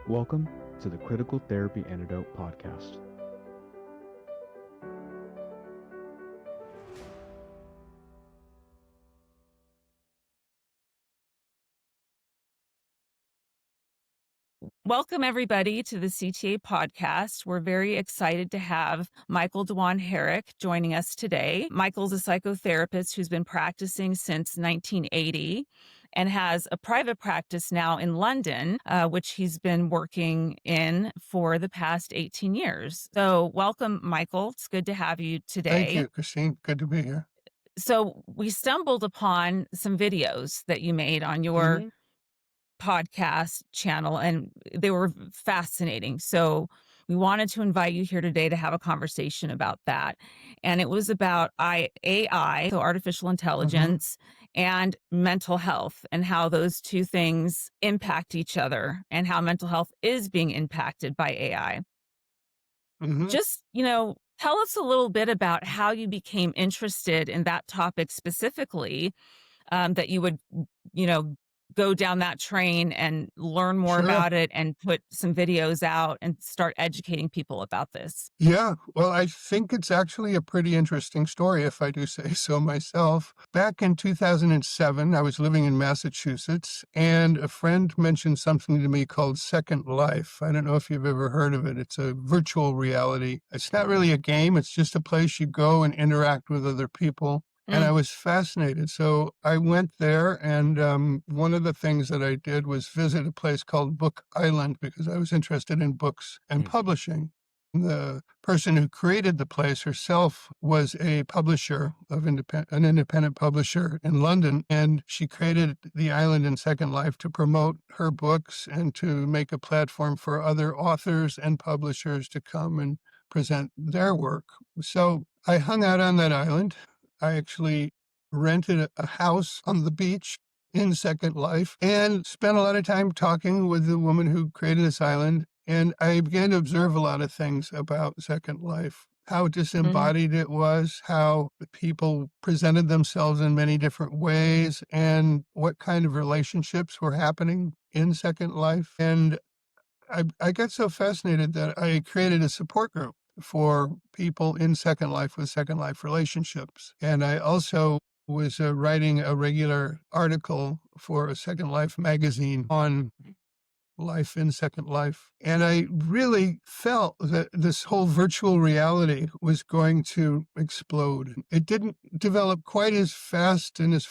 Welcome to the Critical Therapy Antidote podcast. Welcome, everybody, to the CTA podcast. We're very excited to have Michael Dewan Herrick joining us today. Michael's a psychotherapist who's been practicing since 1980 and has a private practice now in London, which he's been working in for the past 18 years. So welcome, Michael. It's good to have you today. Thank you, Christine. Good to be here. So we stumbled upon some videos that you made on your podcast channel, and they were fascinating. So we wanted to invite you here today to have a conversation about that. And it was about AI, so artificial intelligence, and mental health, and how those two things impact each other, and how mental health is being impacted by AI. Just, tell us a little bit about how you became interested in that topic specifically, that you would, go down that train and learn more about it and put some videos out and start educating people about this. Yeah, well, I think it's actually a pretty interesting story, if I do say so myself. Back in 2007, I was living in Massachusetts, and a friend mentioned something to me called Second Life. I don't know if you've ever heard of it. It's a virtual reality. It's not really a game. It's just a place you go and interact with other people. And I was fascinated. So I went there, and one of the things that I did was visit a place called Book Island because I was interested in books and publishing. The person who created the place herself was a publisher of an independent publisher in London, and she created the island in Second Life to promote her books and to make a platform for other authors and publishers to come and present their work. So I hung out on that island. I actually rented a house on the beach in Second Life and spent a lot of time talking with the woman who created this island. And I began to observe a lot of things about Second Life, how disembodied it was, how the people presented themselves in many different ways, and what kind of relationships were happening in Second Life. And I got so fascinated that I created a support group for people in Second Life with Second Life relationships. And I also was writing a regular article for a Second Life magazine on life in Second Life. And I really felt that this whole virtual reality was going to explode. It didn't develop quite as fast and as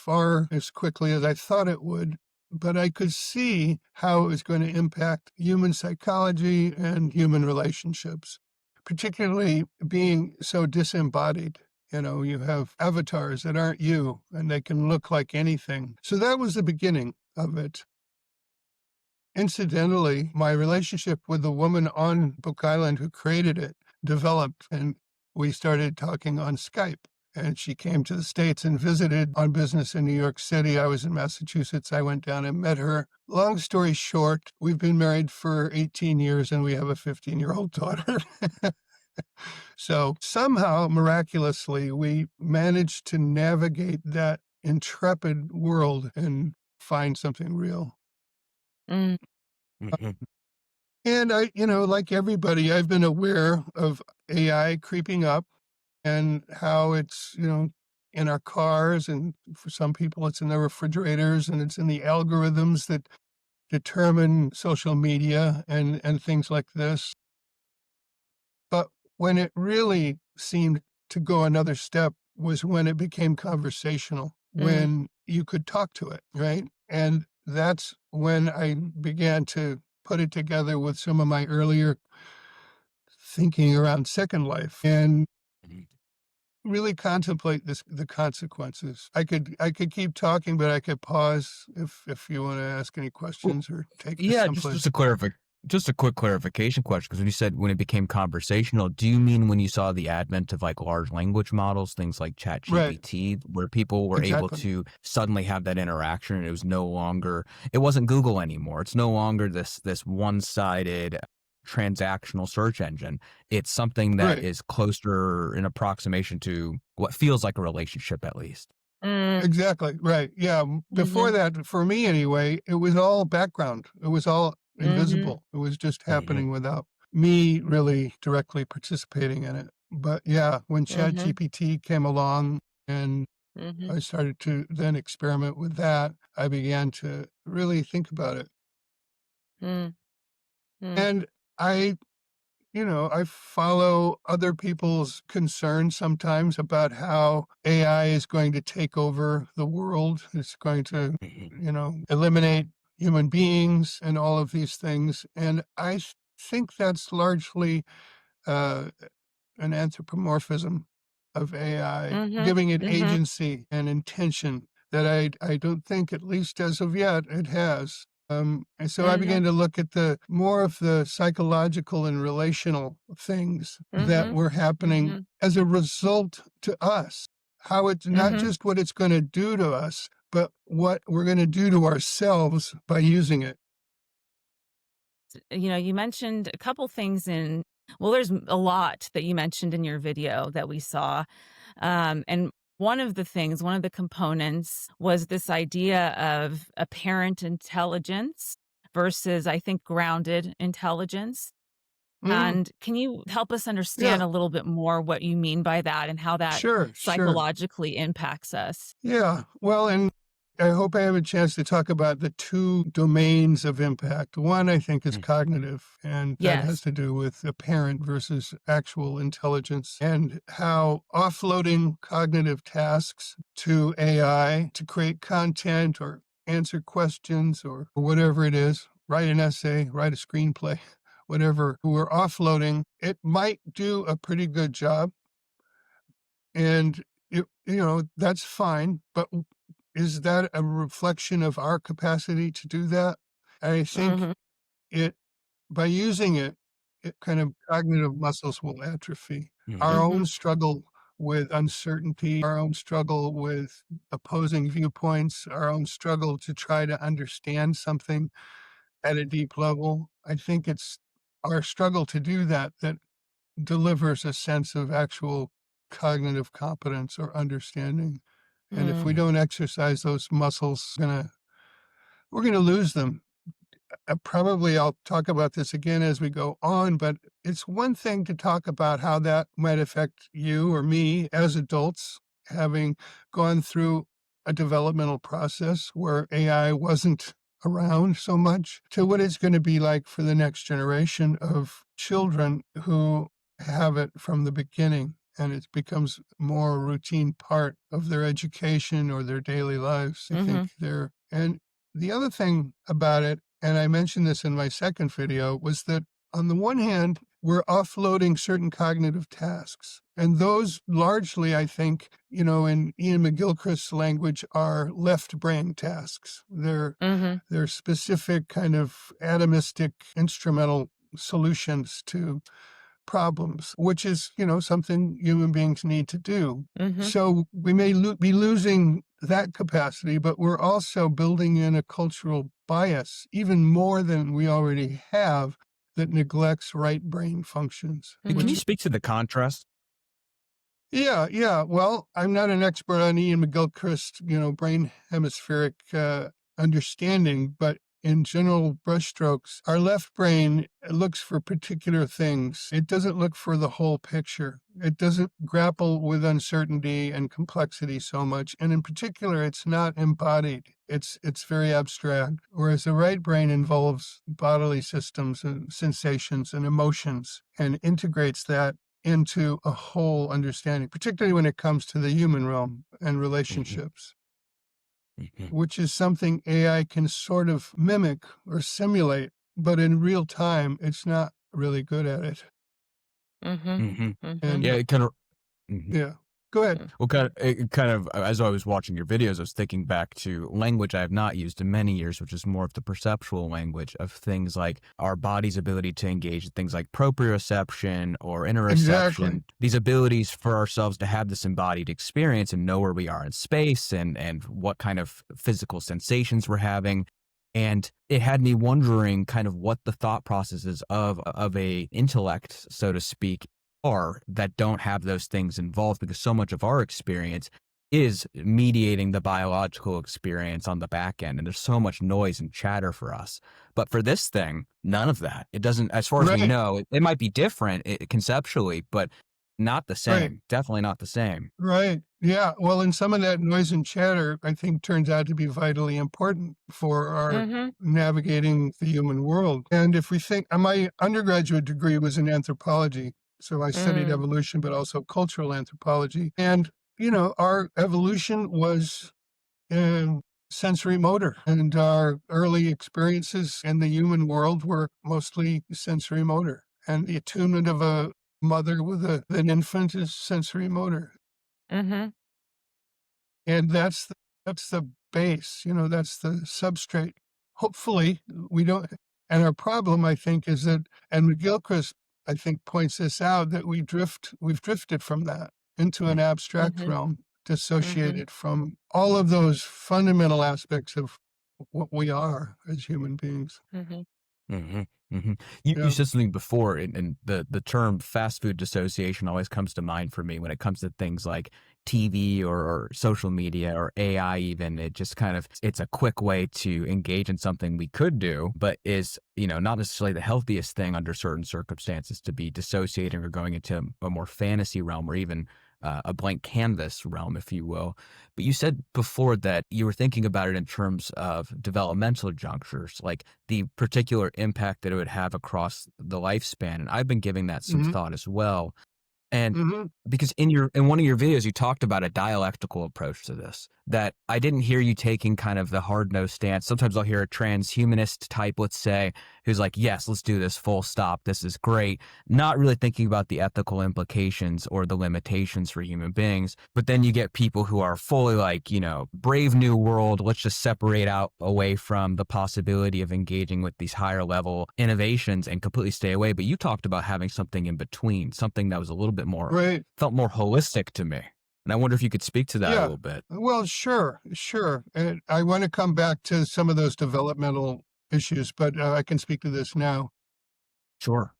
quickly as I thought it would, but I could see how it was going to impact human psychology and human relationships, particularly being so disembodied. You have avatars that aren't you, and they can look like anything. So that was the beginning of it. Incidentally, my relationship with the woman on Book Island who created it developed, and we started talking on Skype. And she came to the States and visited on business in New York City. I was in Massachusetts. I went down and met her. Long story short, we've been married for 18 years and we have a 15-year-old daughter. So somehow, miraculously, we managed to navigate that intrepid world and find something real. And I, like everybody, I've been aware of AI creeping up and how it's, in our cars, and for some people it's in their refrigerators, and it's in the algorithms that determine social media and things like this. But when it really seemed to go another step was when it became conversational, when you could talk to it, right? And that's when I began to put it together with some of my earlier thinking around Second Life and really contemplate the consequences. I could keep talking, but I could pause if you want to ask any questions or take this someplace. Just a quick clarification question, because when you said when it became conversational, do you mean when you saw the advent of like large language models, things like ChatGPT, where people were able to suddenly have that interaction, and it wasn't Google anymore. It's no longer this one-sided transactional search engine. It's something that is closer in approximation to what feels like a relationship, at least. Exactly. Right. Yeah. Before that, for me anyway, it was all background. It was all invisible. It was just happening without me really directly participating in it. But yeah, when ChatGPT came along and I started to then experiment with that, I began to really think about it. And I I follow other people's concerns sometimes about how AI is going to take over the world. It's going to, eliminate human beings and all of these things. And I think that's largely uh, an anthropomorphism of AI, giving it agency and intention that I don't think, at least as of yet, it has. And so I began to look at the more of the psychological and relational things that were happening as a result to us. How it's not just what it's going to do to us, but what we're going to do to ourselves by using it. You mentioned a couple things there's a lot that you mentioned in your video that we saw. And one of the components was this idea of apparent intelligence versus, I think, grounded intelligence. And can you help us understand Yeah, a little bit more what you mean by that and how that sure. psychologically impacts us? Yeah. Well, and I hope I have a chance to talk about the two domains of impact. One, I think, is cognitive, and that has Yes. to do with apparent versus actual intelligence, and how offloading cognitive tasks to AI to create content or answer questions or whatever it is, write an essay, write a screenplay, whatever, we're offloading, it might do a pretty good job. And, that's fine. But is that a reflection of our capacity to do that? I think it, by using it, kind of cognitive muscles will atrophy. Our own struggle with uncertainty, our own struggle with opposing viewpoints, our own struggle to try to understand something at a deep level. I think it's our struggle to do that that delivers a sense of actual cognitive competence or understanding. And if we don't exercise those muscles, we're gonna lose them. Probably I'll talk about this again as we go on, but it's one thing to talk about how that might affect you or me as adults, having gone through a developmental process where AI wasn't around so much, to what it's going to be like for the next generation of children who have it from the beginning. And it becomes more a routine part of their education or their daily lives. I think and the other thing about it, and I mentioned this in my second video, was that on the one hand, we're offloading certain cognitive tasks. And those largely, I think, in Ian McGilchrist's language, are left brain tasks. They're specific kind of atomistic instrumental solutions to problems, which is, something human beings need to do. So we may be losing that capacity, but we're also building in a cultural bias, even more than we already have, that neglects right brain functions. Can you speak to the contrast? Yeah. Well, I'm not an expert on Ian McGilchrist, brain hemispheric understanding, but in general brushstrokes, our left brain looks for particular things. It doesn't look for the whole picture. It doesn't grapple with uncertainty and complexity so much. And in particular, it's not embodied. It's very abstract. Whereas the right brain involves bodily systems and sensations and emotions and integrates that into a whole understanding, particularly when it comes to the human realm and relationships, which is something AI can sort of mimic or simulate, but in real time, it's not really good at it. And Yeah, it kind of. yeah, go ahead. Well, kind of, as I was watching your videos, I was thinking back to language I have not used in many years, which is more of the perceptual language of things like our body's ability to engage in things like proprioception or interoception. Exactly. These abilities for ourselves to have this embodied experience and know where we are in space and what kind of physical sensations we're having. And it had me wondering kind of what the thought processes of a intellect, so to speak, are that don't have those things involved, because so much of our experience is mediating the biological experience on the back end. And there's so much noise and chatter for us. But for this thing, none of that. It doesn't, as far as we Right, know, it might be different conceptually, but not the right, same. Definitely not the same. right. Yeah. Well, and some of that noise and chatter, I think, turns out to be vitally important for our Mm-hmm. navigating the human world. And if we think, my undergraduate degree was in anthropology. So I studied Mm. evolution, but also cultural anthropology. And, our evolution was sensory motor, and our early experiences in the human world were mostly sensory motor. And the attunement of a mother with an infant is sensory motor. Mm-hmm. And that's the base, that's the substrate. Hopefully, we don't. And our problem, I think, is that, and McGilchrist, I think, points this out, that we've drifted from that into an abstract Mm-hmm. realm, Mm-hmm. dissociated from all of those fundamental aspects of what we are as human beings. Mm-hmm. Hmm. Hmm. You Yeah. said something before, and the term fast food dissociation always comes to mind for me when it comes to things like TV or social media or AI even. It just kind of, it's a quick way to engage in something we could do, but is, not necessarily the healthiest thing under certain circumstances, to be dissociating or going into a more fantasy realm, or even a blank canvas realm, if you will. But you said before that you were thinking about it in terms of developmental junctures, like the particular impact that it would have across the lifespan. And I've been giving that some Hmm. thought as well. And Hmm. because in one of your videos, you talked about a dialectical approach to this, that I didn't hear you taking kind of the hard-nosed stance. Sometimes I'll hear a transhumanist type, let's say, who's like, yes, let's do this, full stop. This is great. Not really thinking about the ethical implications or the limitations for human beings. But then you get people who are fully like, brave new world. Let's just separate out away from the possibility of engaging with these higher level innovations and completely stay away. But you talked about having something in between, something that was a little bit more, Right. felt more holistic to me. And I wonder if you could speak to that a Yeah. little bit. Well, sure, sure. And I want to come back to some of those developmental issues, but I can speak to this now. Sure.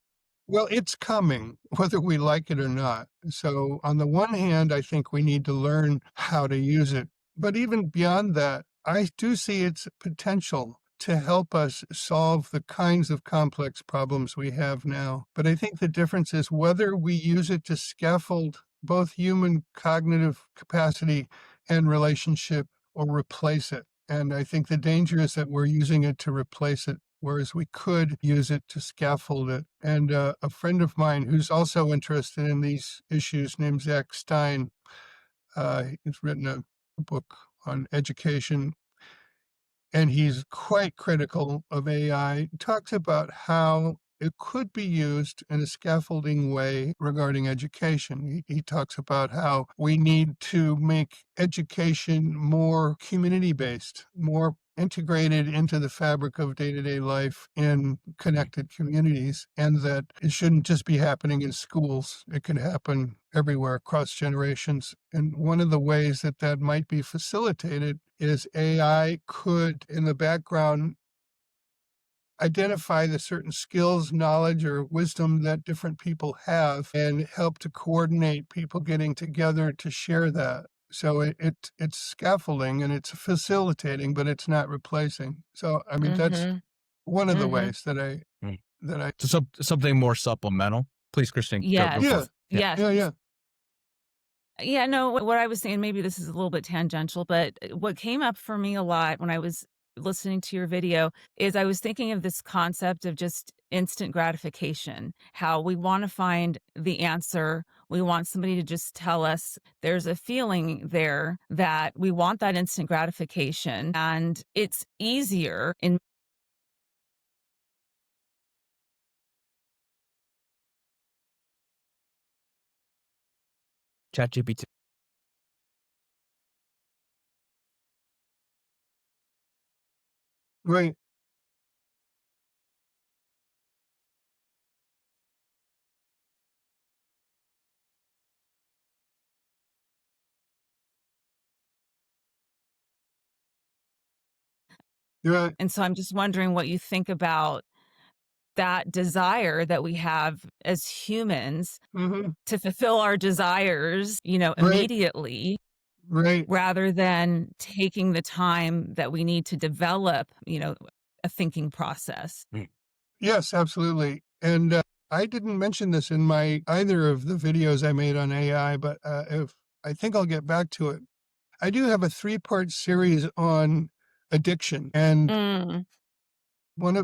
Well, it's coming, whether we like it or not. So, on the one hand, I think we need to learn how to use it. But even beyond that, I do see its potential to help us solve the kinds of complex problems we have now. But I think the difference is whether we use it to scaffold both human cognitive capacity and relationship, or replace it. And I think the danger is that we're using it to replace it, whereas we could use it to scaffold it. And a friend of mine who's also interested in these issues, named Zach Stein, he's written a book on education, and he's quite critical of AI, talks about how it could be used in a scaffolding way regarding education. He talks about how we need to make education more community based, more integrated into the fabric of day-to-day life in connected communities, and that it shouldn't just be happening in schools. It can happen everywhere across generations. And one of the ways that that might be facilitated is AI could, in the background, identify the certain skills, knowledge, or wisdom that different people have, and help to coordinate people getting together to share that. So it's scaffolding and it's facilitating, but it's not replacing. So I mean, that's Mm-hmm. one of the Mm-hmm. ways that I Mm. that I So something more supplemental. Please, Christine, go Yes. yeah, forth. Yeah. Yes. yeah. Yeah, no, what I was saying, maybe this is a little bit tangential, but what came up for me a lot when I was listening to your video is I was thinking of this concept of just instant gratification, how we want to find the answer. We want somebody to just tell us. There's a feeling there that we want that instant gratification, and it's easier in ChatGPT. Right. Yeah. and so I'm just wondering what you think about that desire that we have as humans Mm-hmm. to fulfill our desires, Right. immediately. Right. rather than taking the time that we need to develop, a thinking process. Yes, absolutely. And I didn't mention this in either of the videos I made on AI, but if I think I'll get back to it. I do have a 3-part series on addiction, and Mm.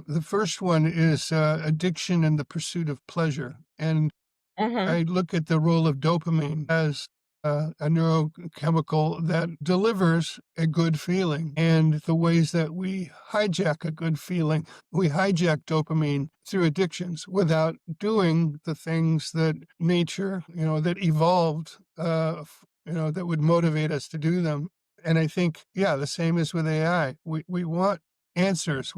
the first one is addiction and the pursuit of pleasure. And Mhm. I look at the role of dopamine as a neurochemical that delivers a good feeling, and the ways that we hijack a good feeling. We hijack dopamine through addictions without doing the things that nature, that evolved, that would motivate us to do them. And I think, yeah, the same is with AI. We want answers.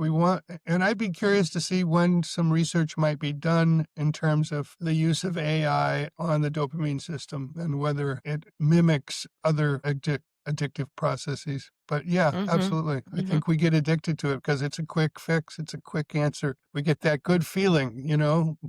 And I'd be curious to see when some research might be done in terms of the use of AI on the dopamine system and whether it mimics other addictive processes. But yeah, Mhm. absolutely. I Mhm. think we get addicted to it because it's a quick fix. It's a quick answer. We get that good feeling,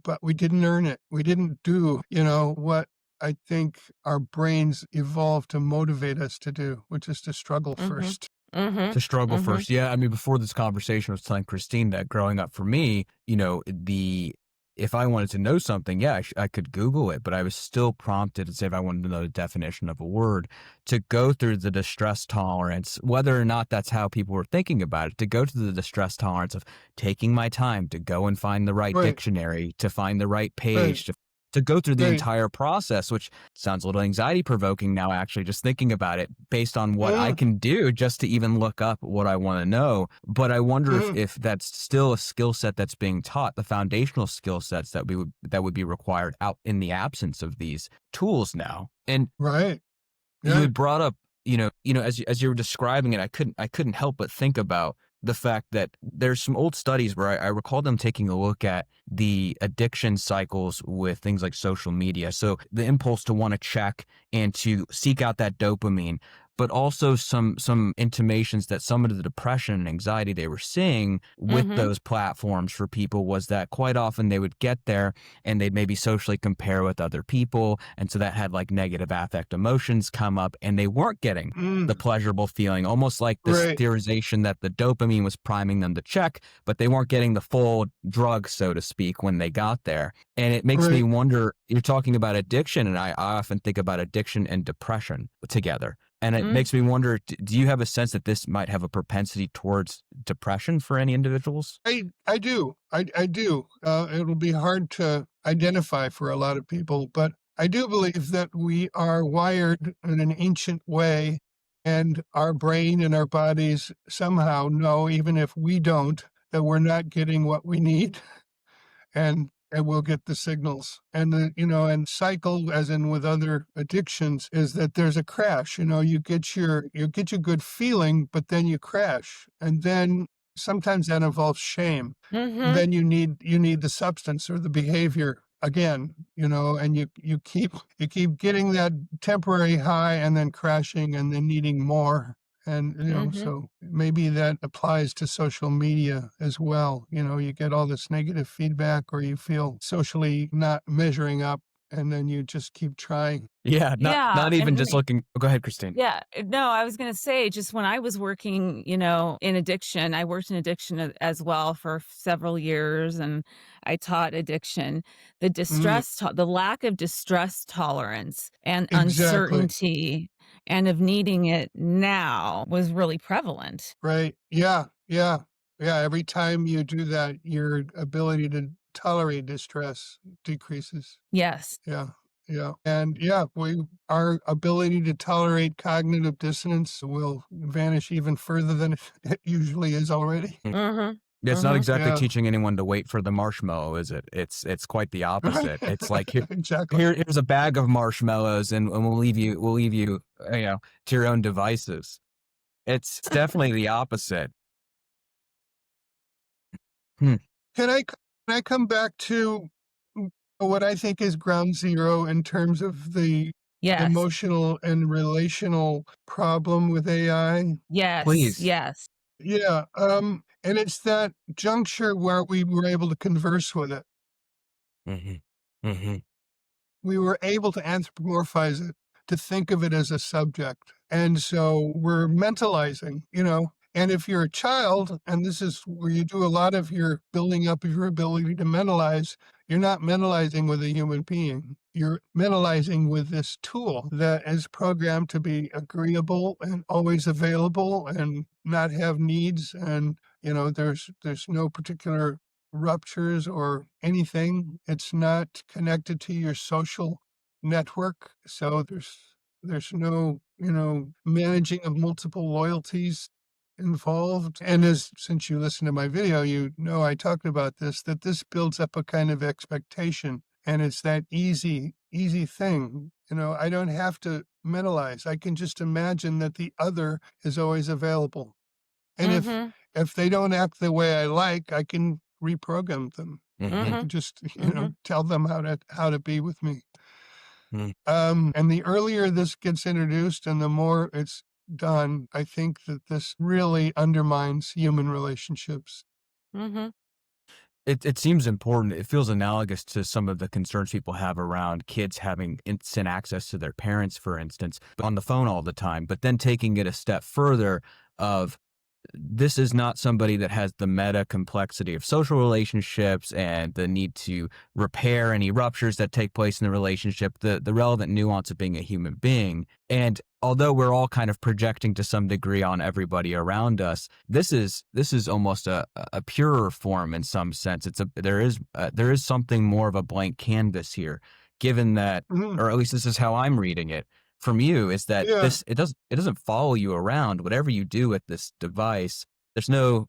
but we didn't earn it. We didn't do, what I think our brains evolved to motivate us to do, which is to struggle Mhm. first. Mhm. To struggle Mhm. first. Yeah, I mean, before this conversation, I was telling Christine that growing up for me, if I wanted to know something, yeah, I could Google it, but I was still prompted to say if I wanted to know the definition of a word, to go through the distress tolerance, whether or not that's how people were thinking about it, to go through the distress tolerance of taking my time to go and find the right Right, dictionary, to find the right right, page, to go through the right. entire process, which sounds a little anxiety provoking now, actually, just thinking about it based on what I Mm, can do just to even look up what I want to know. But I wonder if, mm, if that's still a skill set that's being taught, the foundational skill sets that would be required out in the absence of these tools now. And right. you Yeah. had brought up, as you were describing it, I couldn't help but think about the fact that there's some old studies where I recall them taking a look at the addiction cycles with things like social media. So the impulse to want to check and to seek out that dopamine, but also some intimations that some of the depression and anxiety they were seeing with Mhm. those platforms for people was that quite often they would get there and they'd maybe socially compare with other people. And so that had like negative affect emotions come up and they weren't getting the Mm, pleasurable feeling, almost like this right, theorization that the dopamine was priming them to check, but they weren't getting the full drug, so to speak, when they got there. And it makes me right. wonder, you're talking about addiction, and I often think about addiction and depression together. And it Mm. makes me wonder, do you have a sense that this might have a propensity towards depression for any individuals? I do. I do. It'll be hard to identify for a lot of people, but I do believe that we are wired in an ancient way, and our brain and our bodies somehow know, even if we don't, that we're not getting what we need. And we'll get the signals. And and cycle, as in with other addictions, is that there's a crash. You get your good feeling, but then you crash. And then sometimes that involves shame. Mhm. Then you need the substance or the behavior again, and you keep getting that temporary high and then crashing and then needing more. And, Mhm. so maybe that applies to social media as well. You get all this negative feedback or you feel socially not measuring up, and then you just keep trying. Yeah, not Yeah, not and even and just looking. Oh, go ahead, Christine. yeah, no, I was gonna say, just when I was working, in addiction, I worked in addiction as well for several years, and I taught addiction. Mm, The lack of distress tolerance and exactly. uncertainty and of needing it now was really prevalent. Right. Yeah. Yeah. Yeah. Every time you do that, your ability to tolerate distress decreases. Yes. Yeah. Yeah. And yeah, our ability to tolerate cognitive dissonance will vanish even further than it usually is already. Mhm. Yeah, it's not Mhm. exactly Yeah. teaching anyone to wait for the marshmallow, is it? It's quite the Right. opposite. It's like here, Exactly. here's a bag of marshmallows, and we'll leave you, to your own devices. It's definitely the opposite. Hmm. Can I come back to what I think is ground zero in terms of the Yes. emotional and relational problem with AI? Yes. Please. Yes. Yeah, and it's that juncture where we were able to converse with it. Hmm. Hmm. We were able to anthropomorphize it. to think of it as a subject. And so we're mentalizing, and if you're a child, and this is where you do a lot of your building up of your ability to mentalize, you're not mentalizing with a human being. You're mentalizing with this tool that is programmed to be agreeable and always available and not have needs. And, there's no particular ruptures or anything. It's not connected to your social network. So there's no, managing of multiple loyalties involved. And since you listen to my video, I talked about this, that this builds up a kind of expectation. And it's that easy thing. I don't have to mentalize. I can just imagine that the other is always available. And if they don't act the way I like, I can reprogram them. I can just, tell them how to be with me. And the earlier this gets introduced and the more it's done, I think that this really undermines human relationships. It seems important. It feels analogous to some of the concerns people have around kids having instant access to their parents, for instance, on the phone all the time, but then taking it a step further of this is not somebody that has the meta complexity of social relationships and the need to repair any ruptures that take place in the relationship, the relevant nuance of being a human being. And although we're all kind of projecting to some degree on everybody around us, this is almost a purer form in some sense. There is something more of a blank canvas here, given that, or at least this is how I'm reading it from you, is that it doesn't follow you around. Whatever you do with this device, there's no,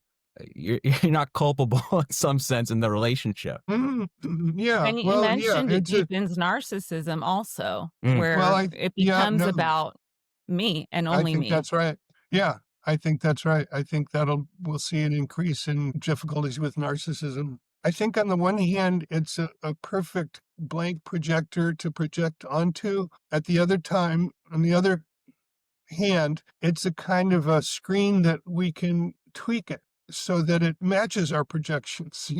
you're not culpable in some sense in the relationship. Yeah. And you mentioned it deepens narcissism also, where it becomes about me and only me. I think that's right. Yeah, I think that's right. I think we'll see an increase in difficulties with narcissism. I think on the one hand, it's a perfect blank projector to project onto. On the other hand, it's a kind of a screen that we can tweak it so that it matches our projections.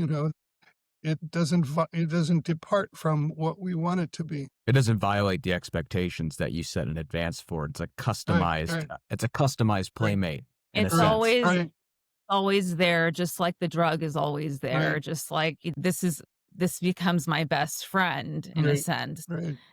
It doesn't depart from what we want it to be. It doesn't violate the expectations that you set in advance for it. It's a customized, It's a customized playmate. It's always there, just like the drug is always there, just like this becomes my best friend in a sense.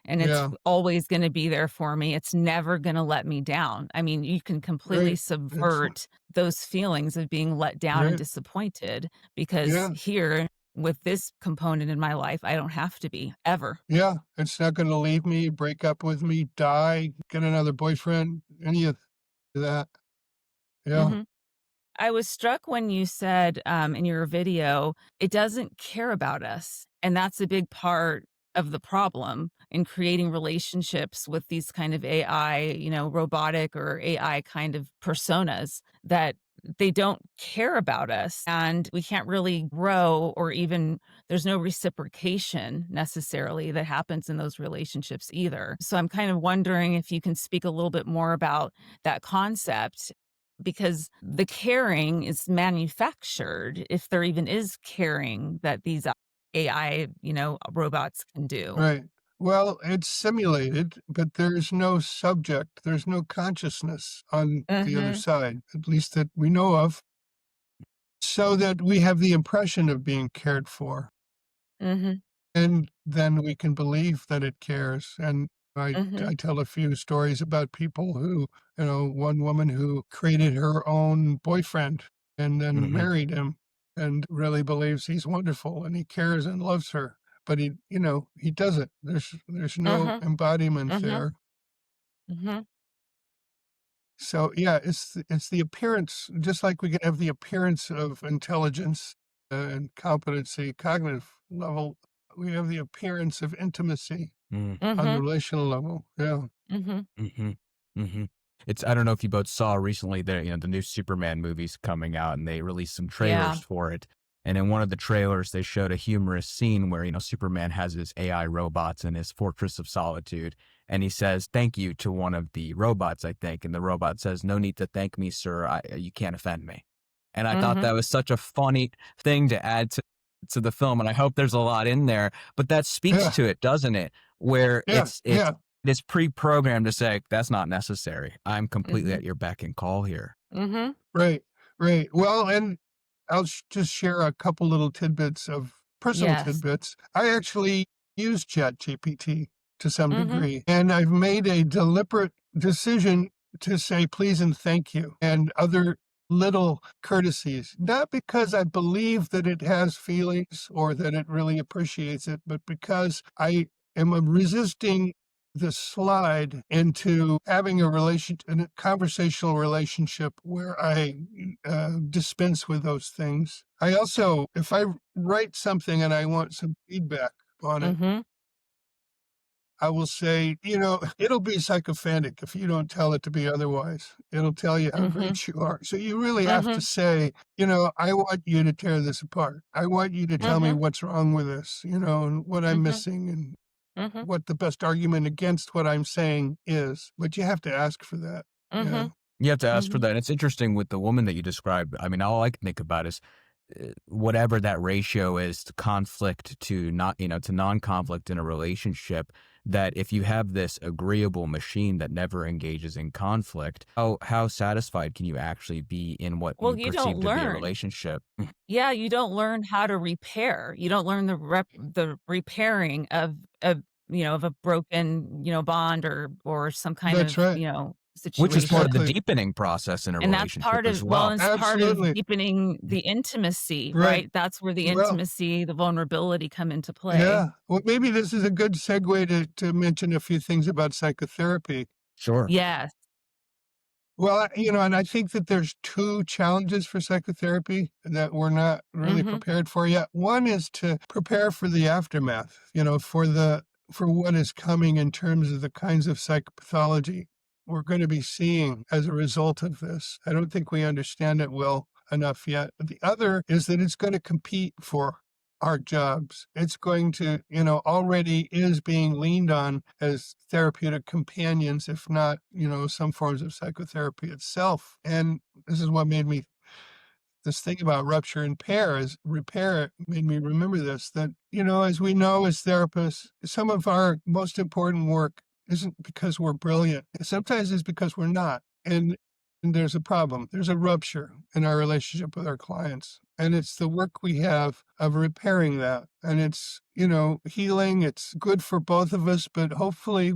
And it's always going to be there for me. It's never going to let me down. I mean, you can completely subvert those feelings of being let down and disappointed because here with this component in my life, I don't have to be ever. Yeah. It's not going to leave me, break up with me, die, get another boyfriend, any of that. Yeah. I was struck when you said in your video, it doesn't care about us. And that's a big part of the problem in creating relationships with these kind of AI, robotic or AI kind of personas, that they don't care about us and we can't really grow, or even there's no reciprocation necessarily that happens in those relationships either. So I'm kind of wondering if you can speak a little bit more about that concept, because the caring is manufactured, if there even is caring that these AI, robots can do. Right. Well, it's simulated, but there's no subject. There's no consciousness on the other side, at least that we know of, so that we have the impression of being cared for. And then we can believe that it cares. And I tell a few stories about people who, one woman who created her own boyfriend and then married him and really believes he's wonderful and he cares and loves her. But he doesn't. There's no embodiment there. So yeah, it's the appearance, just like we can have the appearance of intelligence and competency, cognitive level, we have the appearance of intimacy on the relational level. Yeah. I don't know if you both saw recently the new Superman movie's coming out, and they released some trailers for it. And in one of the trailers, they showed a humorous scene where, Superman has his AI robots in his fortress of solitude. And he says, "Thank you" to one of the robots, I think. And the robot says, "No need to thank me, sir. You can't offend me." And I thought that was such a funny thing to add to the film. And I hope there's a lot in there. But that speaks to it, doesn't it? Where it's pre-programmed to say, that's not necessary. I'm completely Mhm. at your beck and call here. Mhm. Right, right. Well, and I'll just share a couple little tidbits of personal Yes. tidbits. I actually use ChatGPT to some Mhm. degree, and I've made a deliberate decision to say please and thank you and other little courtesies, not because I believe that it has feelings or that it really appreciates it, but because I am resisting the slide into having a conversational relationship where I dispense with those things. I also, if I write something and I want some feedback on it, Mhm. I will say, it'll be sycophantic if you don't tell it to be otherwise. It'll tell you how Mhm. great you are. So you really have to Mhm. say, I want you to tear this apart. I want you to tell me Mhm. what's wrong with this, and what I'm Mhm. missing and Mhm. what the best argument against what I'm saying is. But you have to ask for that. Yeah. Mhm. You have to ask for Mhm. that. And it's interesting with the woman that you described. I mean, all I can think about is whatever that ratio is to conflict to not, to non-conflict in a relationship, that if you have this agreeable machine that never engages in conflict, how satisfied can you actually be in what you Well, you don't perceive to be a learn. relationship? Yeah, you don't learn how to repair. You don't learn the repairing of a broken, bond or some kind That's of, right. Which is part situation. of the Exactly. deepening process in a And that's relationship part as of well, well. and it's part of Absolutely. deepening the intimacy, Right. right? That's where the Well, intimacy, the vulnerability come into play. yeah. Well, maybe this is a good segue to mention a few things about psychotherapy. Sure. Yes. Well, and I think that there's two challenges for psychotherapy that we're not really Mhm. prepared for yet. One is to prepare for the aftermath, for what is coming in terms of the kinds of psychopathology we're going to be seeing as a result of this. I don't think we understand it well enough yet. But the other is that it's going to compete for our jobs. It's going to, already is being leaned on as therapeutic companions, if not, some forms of psychotherapy itself. And this is what made me this thing about rupture and repair made me remember this, that, as we know as therapists, some of our most important work isn't because we're brilliant. Sometimes it's because we're not. And there's a problem. There's a rupture in our relationship with our clients. And it's the work we have of repairing that. And it's, healing. It's good for both of us. But hopefully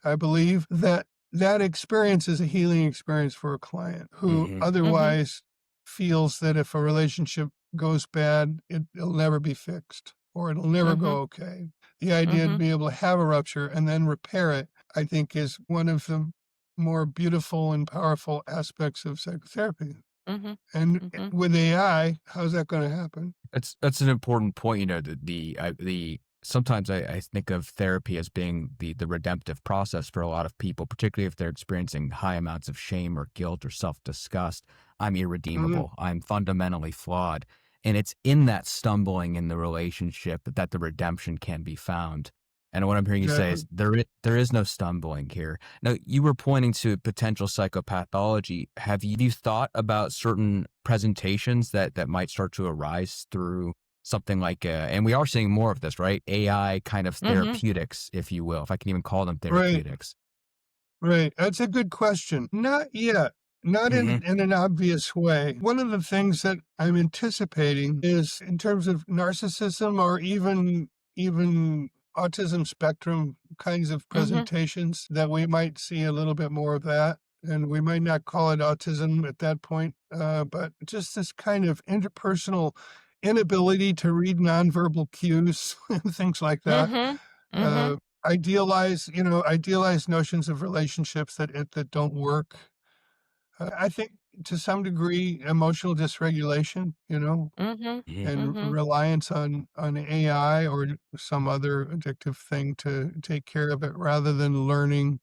I believe that that experience is a healing experience for a client who Mhm. Mhm. otherwise feels that if a relationship goes bad, it'll never be fixed or it'll never go Mhm. okay. The idea to Mhm. be able to have a rupture and then repair it, I think, is one of the more beautiful and powerful aspects of psychotherapy. Mhm. And Mhm. with AI, how's that going to happen? That's an important point. The sometimes I think of therapy as being the redemptive process for a lot of people, particularly if they're experiencing high amounts of shame or guilt or self-disgust. I'm Mhm. irredeemable. I'm fundamentally flawed. And it's in that stumbling in the relationship that the redemption can be found. And what I'm hearing you say is Exactly. there is no stumbling here. Now, you were pointing to potential psychopathology. Have you thought about certain presentations that might start to arise through something like, and we are seeing more of this, right? AI kind of Mhm. therapeutics, if you will, if I can even call them Right. therapeutics. Right. That's a good question. Not yet. Not Hmm. in an obvious way. One of the things that I'm anticipating is in terms of narcissism or even autism spectrum kinds of Mhm. presentations that we might see a little bit more of that. And we might not call it autism at that point, but just this kind of interpersonal inability to read nonverbal cues and things like that. Mhm. Mhm. uh, idealized notions of relationships that don't work. I think to some degree emotional dysregulation, Mhm. and Mhm. reliance on AI or some other addictive thing to take care of it rather than learning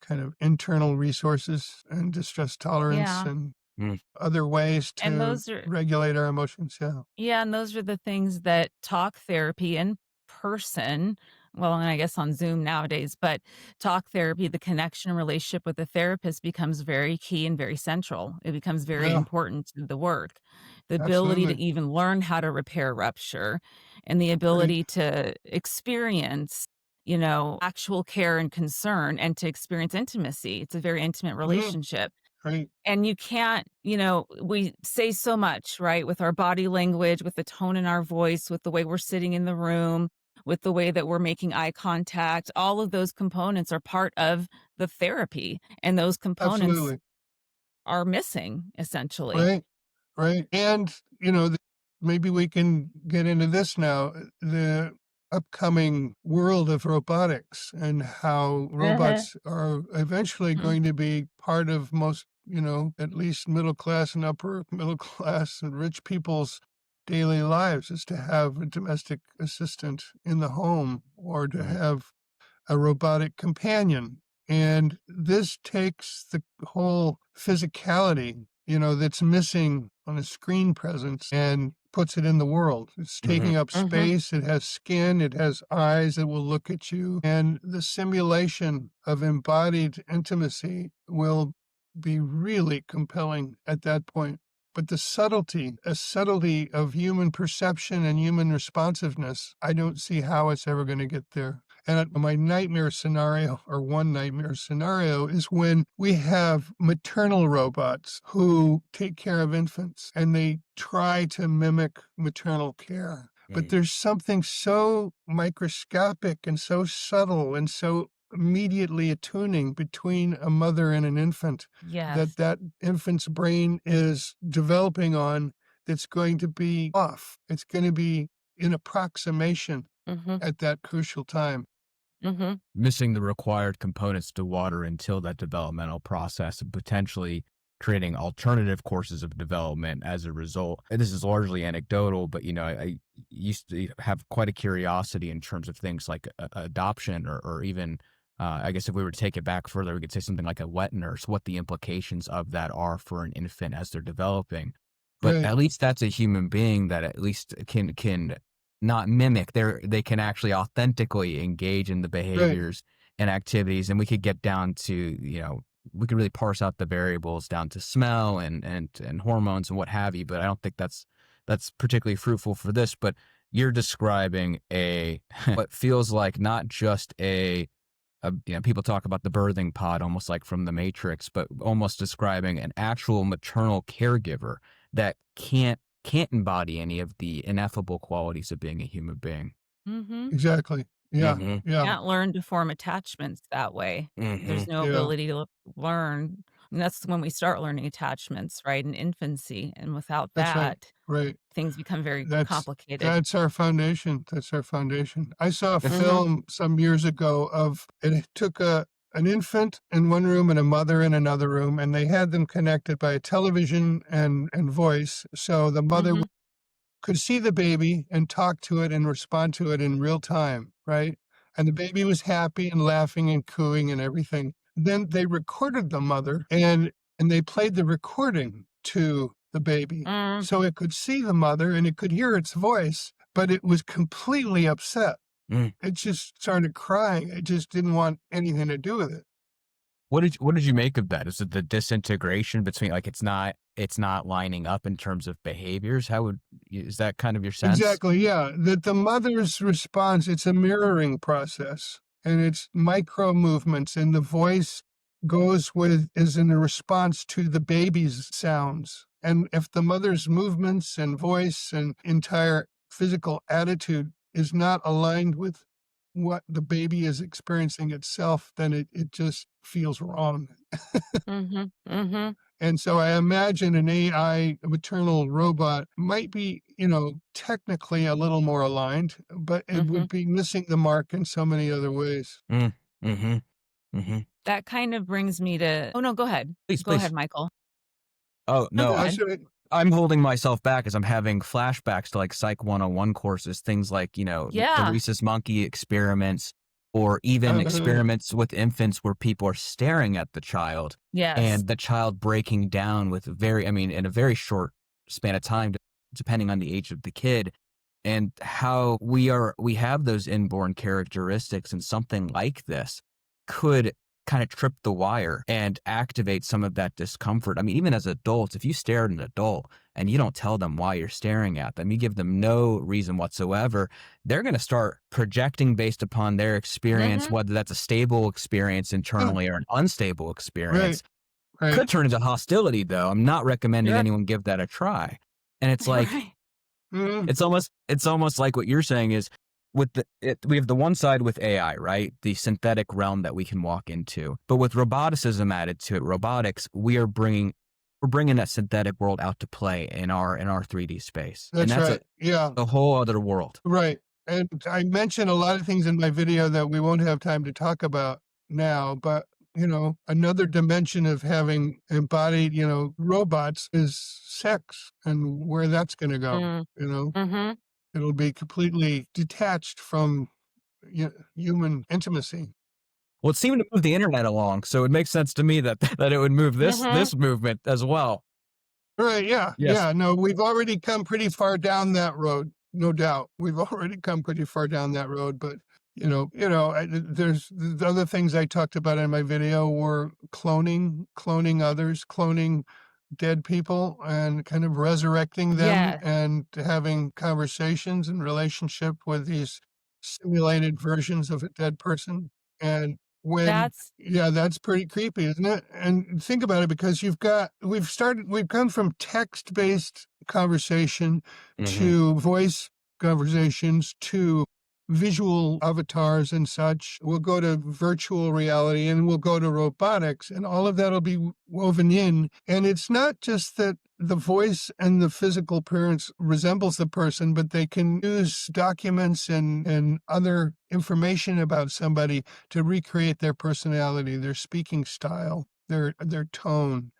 kind of internal resources and distress tolerance Yeah. and Mm. other ways And to those are regulate our emotions. Yeah. Yeah, and those are the things that talk therapy in person, well, and I guess on Zoom nowadays, but talk therapy, the connection and relationship with the therapist becomes very key and very central. It becomes very Yeah, important to the work. The ability to absolutely. even learn how to repair rupture and the Right. ability to experience actual care and concern and to experience intimacy. It's a very intimate relationship. Right. And you can't, we say so much, right? With our body language, with the tone in our voice, with the way we're sitting in the room, with the way that we're making eye contact. All of those components are part of the therapy. And those components Absolutely. are missing, essentially. Right. Right. And, maybe we can get into this now, the upcoming world of robotics and how robots are eventually Mhm. going to be part of most, at least middle class and upper middle class and rich people's daily lives, is to have a domestic assistant in the home or to have a robotic companion. And this takes the whole physicality, that's missing on a screen presence and puts it in the world. It's taking up space. It has skin. It has eyes that will look at you. And the simulation of embodied intimacy will be really compelling at that point. But a subtlety of human perception and human responsiveness, I don't see how it's ever going to get there. And my nightmare scenario, or one nightmare scenario, is when we have maternal robots who take care of infants and they try to mimic maternal care. But there's something so microscopic and so subtle and so immediately attuning between a mother and an infant Yes. that infant's brain is developing on, that's going to be off. It's going to be in approximation at that crucial time. Missing the required components to water until that developmental process and potentially creating alternative courses of development as a result. And this is largely anecdotal, but I used to have quite a curiosity in terms of things like adoption or even I guess if we were to take it back further, we could say something like a wet nurse, what the implications of that are for an infant as they're developing. But Right. at least that's a human being that at least can not mimic. They can actually authentically engage in the behaviors and activities, and we could get down to, we could really parse out the variables down to smell and hormones and what have you. But I don't think that's particularly fruitful for this. But you're describing what feels like not just people talk about the birthing pod almost like from the Matrix, but almost describing an actual maternal caregiver that can't embody any of the ineffable qualities of being a human being. Exactly. Yeah. Yeah. Can't learn to form attachments that way. There's no Yeah. ability to learn. And that's when we start learning attachments, right? In infancy. And without That's right. that, Right. things become very complicated. That's our foundation. That's our foundation. I saw a Mhm. film some years ago it took an infant in one room and a mother in another room, and they had them connected by a television and voice. So the mother Mhm. could see the baby and talk to it and respond to it in real time, right? And the baby was happy and laughing and cooing and everything. Then they recorded the mother and they played the recording to the baby. Mm. So it could see the mother and it could hear its voice, but it was completely upset. It just started crying. It just didn't want anything to do with it. What did you make of that? Is it the disintegration between it's not lining up in terms of behaviors? Is that kind of your sense? Exactly, yeah. That the mother's response, it's a mirroring process, and it's micro movements, and the voice is in a response to the baby's sounds. And if the mother's movements and voice and entire physical attitude is not aligned with what the baby is experiencing itself, then it just feels wrong. Mhm. Mhm. And so I imagine an AI maternal robot might be, technically a little more aligned, but it would be missing the mark in so many other ways. That kind of brings me to Oh, no, go ahead. Please, Go ahead, please. Michael. Oh, No, no, go ahead. I'm holding myself back as I'm having flashbacks to Psych 101 courses, things like, the Yeah. rhesus monkey experiments, or even experiments with infants where people are staring at the child Yes. and the child breaking down in a very short span of time, depending on the age of the kid, and how we have those inborn characteristics, and something like this could kind of trip the wire and activate some of that discomfort. I mean, even as adults, if you stare at an adult and you don't tell them why you're staring at them, you give them no reason whatsoever, they're going to start projecting based upon their experience, whether that's a stable experience internally or an unstable experience. Right. Could turn into hostility, though. I'm not recommending anyone give that a try. And it's like, it's almost like what you're saying is with we have the one side with AI, right? The synthetic realm that we can walk into. But with roboticism added to it, robotics, we're bringing that synthetic world out to play in our 3D space. That's right. A whole other world. Right. And I mentioned a lot of things in my video that we won't have time to talk about now, but another dimension of having embodied, robots is sex and where that's going to go, It'll be completely detached from human intimacy. Well, it seemed to move the internet along, so it makes sense to me that it would move this movement as well. Right, yeah. Yes. Yeah, no, we've already come pretty far down that road, no doubt. We've already come pretty far down that road, but there's the other things I talked about in my video were cloning others, cloning dead people and kind of resurrecting them and having conversations and relationship with these simulated versions of a dead person. And that's pretty creepy, isn't it? And think about it, because we've come from text-based conversation to voice conversations to visual avatars and such. We'll go to virtual reality and we'll go to robotics, and all of that will be woven in. And it's not just that the voice and the physical appearance resembles the person, but they can use documents and other information about somebody to recreate their personality, their speaking style, their tone,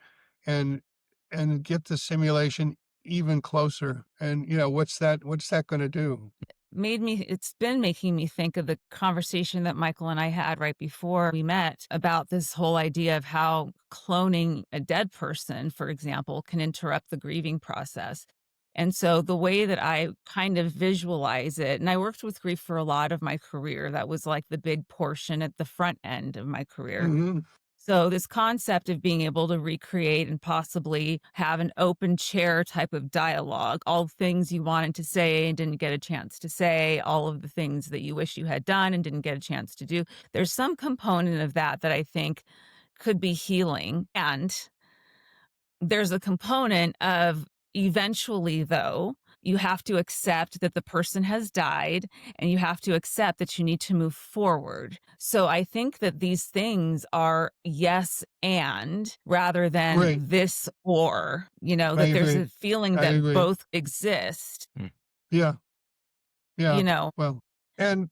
and get the simulation even closer. And what's that going to do? It's been making me think of the conversation that Michael and I had right before we met about this whole idea of how cloning a dead person, for example, can interrupt the grieving process. And so the way that I kind of visualize it, and I worked with grief for a lot of my career, that was like the big portion at the front end of my career. So this concept of being able to recreate and possibly have an open chair type of dialogue, all things you wanted to say and didn't get a chance to say, all of the things that you wish you had done and didn't get a chance to do. There's some component of that I think could be healing. And there's a component of eventually, though, you have to accept that the person has died and you have to accept that you need to move forward. So I think that these things are yes and rather than this or, that there's a feeling that both exist. Yeah. Yeah. Well, and,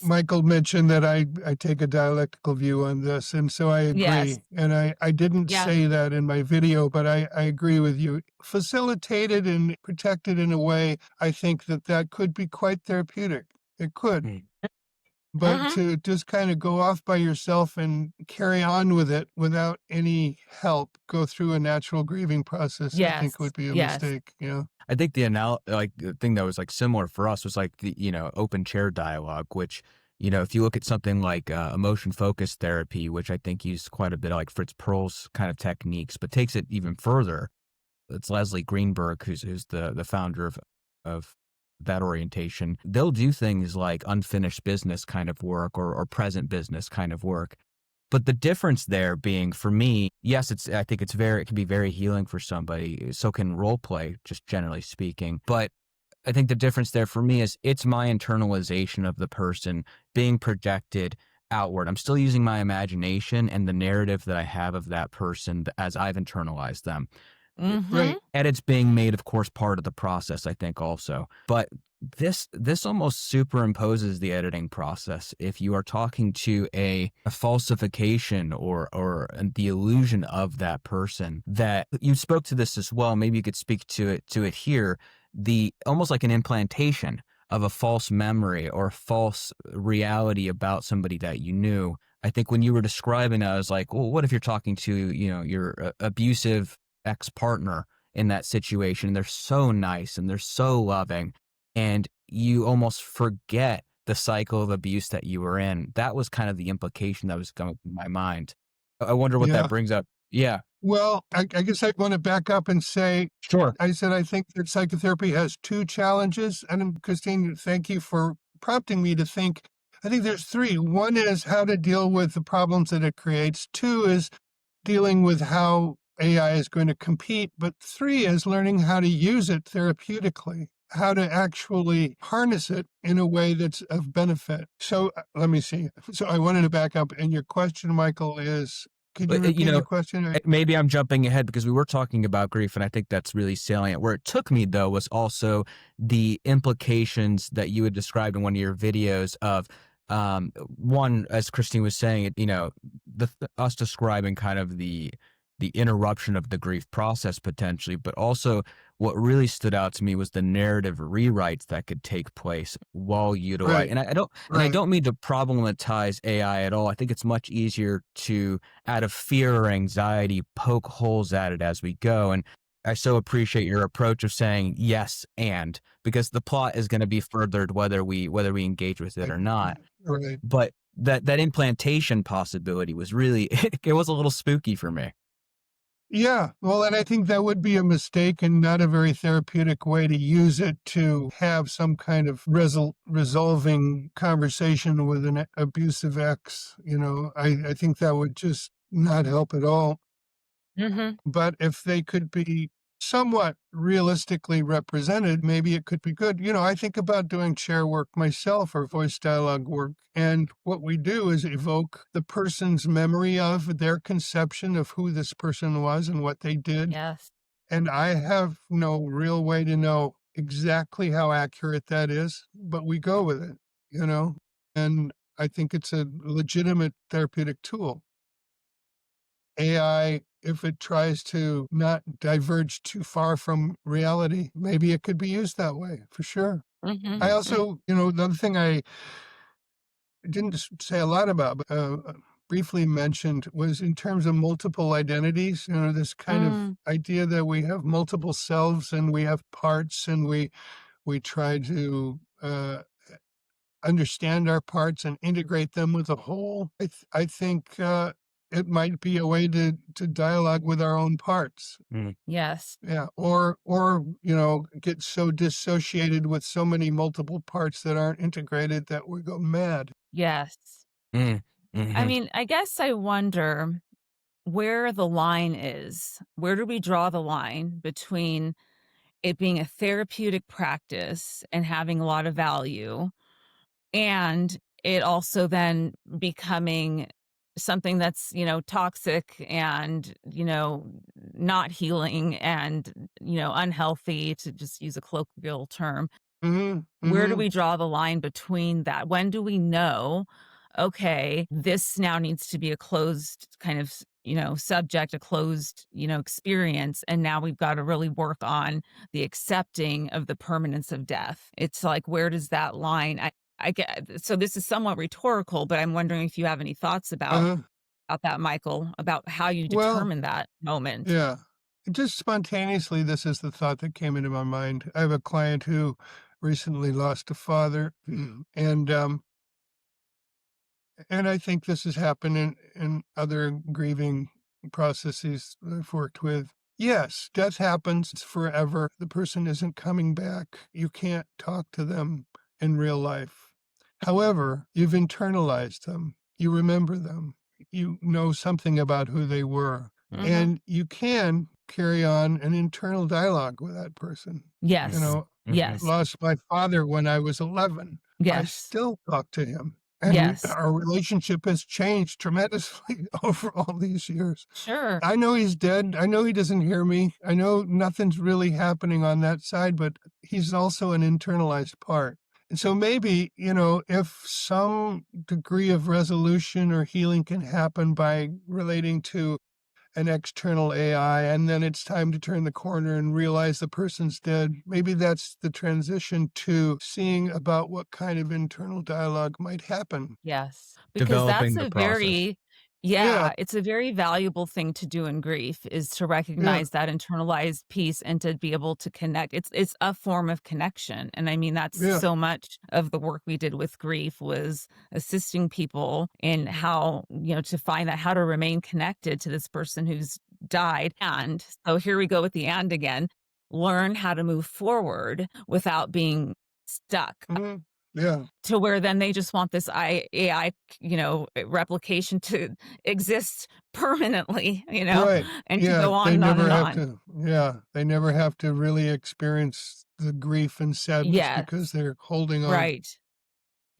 Michael mentioned that I take a dialectical view on this, and so I agree. Yes. And I didn't say that in my video, but I agree with you. Facilitated and protected in a way, I think that could be quite therapeutic. It could. But to just kind of go off by yourself and carry on with it without any help, go through a natural grieving process, I think would be a mistake. I think the thing that was like similar for us was like the, open chair dialogue, which, if you look at something like emotion focused therapy, which I think used quite a bit of like Fritz Perls kind of techniques, but takes it even further. It's Leslie Greenberg, who's the founder of that orientation. They'll do things like unfinished business kind of work or present business kind of work. But the difference there being, for me, yes, I think it can be very healing for somebody. So can role play, just generally speaking. But I think the difference there for me is it's my internalization of the person being projected outward. I'm still using my imagination and the narrative that I have of that person as I've internalized them. Right. Edits being made, of course, part of the process, I think also. But this almost superimposes the editing process. If you are talking to a falsification or the illusion of that person, that you spoke to this as well, maybe you could speak to it here, the almost like an implantation of a false memory or false reality about somebody that you knew. I think when you were describing it, I was like, well, what if you're talking to, your abusive ex-partner in that situation? They're so nice and they're so loving, and you almost forget the cycle of abuse that you were in. That was kind of the implication that was going through my mind. I wonder what that Yeah. brings up. Yeah. Well, I guess I want to back up and say, Sure. I said I think that psychotherapy has two challenges. And Christine, thank you for prompting me to think. I think there's three. One is how to deal with the problems that it creates. Two is dealing with how AI is going to compete. But three is learning how to use it therapeutically, how to actually harness it in a way that's of benefit. So let me see. So I wanted to back up. And your question, Michael, is, could you But, repeat your question? maybe I'm jumping ahead because we were talking about grief, and I think that's really salient. Where it took me, though, was also the implications that you had described in one of your videos of, one, as Christine was saying, us describing kind of the interruption of the grief process potentially, but also what really stood out to me was the narrative rewrites that could take place while utilized. Right. And I don't mean to problematize AI at all. I think it's much easier to, out of fear or anxiety, poke holes at it as we go. And I so appreciate your approach of saying yes, and because the plot is going to be furthered whether we engage with it or not. Right. But that implantation possibility was really it was a little spooky for me. Yeah. Well, and I think that would be a mistake and not a very therapeutic way to use it to have some kind of resolving conversation with an abusive ex. I think that would just not help at all. Mm-hmm. But if they could be somewhat realistically represented, maybe it could be good. I think about doing chair work myself or voice dialogue work. And what we do is evoke the person's memory of their conception of who this person was and what they did. Yes. And I have no real way to know exactly how accurate that is, but we go with it, and I think it's a legitimate therapeutic tool. AI, if it tries to not diverge too far from reality, maybe it could be used that way, for sure. Mm-hmm. I also, the other thing I didn't say a lot about, but briefly mentioned was in terms of multiple identities, this kind of idea that we have multiple selves and we have parts and we try to understand our parts and integrate them with a whole. I think it might be a way to dialogue with our own parts. Yes. Yeah. Or get so dissociated with so many multiple parts that aren't integrated that we go mad. Yes. Mm-hmm. I mean, I guess I wonder where the line is. Where do we draw the line between it being a therapeutic practice and having a lot of value, and it also then becoming something that's, toxic and, not healing and, unhealthy, to just use a colloquial term. Where do we draw the line between that? When do we know, okay, this now needs to be a closed kind of, subject, a closed, experience. And now we've got to really work on the accepting of the permanence of death. It's like, where does that line? I get, so this is somewhat rhetorical, but I'm wondering if you have any thoughts about that, Michael, about how you Well, determine that moment. yeah. Just spontaneously, this is the thought that came into my mind. I have a client who recently lost a father, and I think this has happened in other grieving processes that I've worked with. Yes, death happens. It's forever. The person isn't coming back. You can't talk to them in real life. However, you've internalized them. You remember them. You know something about who they were. And you can carry on an internal dialogue with that person. Yes. Yes. Lost my father when I was 11. I Yes. still talk to him. And Yes. our relationship has changed tremendously over all these years. Sure. I know he's dead. I know he doesn't hear me. I know nothing's really happening on that side, but he's also an internalized part. And so maybe, if some degree of resolution or healing can happen by relating to an external AI, and then it's time to turn the corner and realize the person's dead. Maybe that's the transition to seeing about what kind of internal dialogue might happen. Yes. Because Developing that's the a process. very Yeah. Yeah, it's a very valuable thing to do in grief is to Yeah. recognize that internalized piece and to be able to connect. It's a form of connection. And I mean, that's Yeah. so much of the work we did with grief was assisting people in how, to find out how to remain connected to this person who's died. And so here we go with the and again, learn how to move forward without being stuck Mhm. Yeah. to where then they just want this AI, replication to exist permanently, Right. and to Yeah. go on They and on never and have on. to, yeah. They never have to really experience the grief and sadness Yes, because they're holding on. right.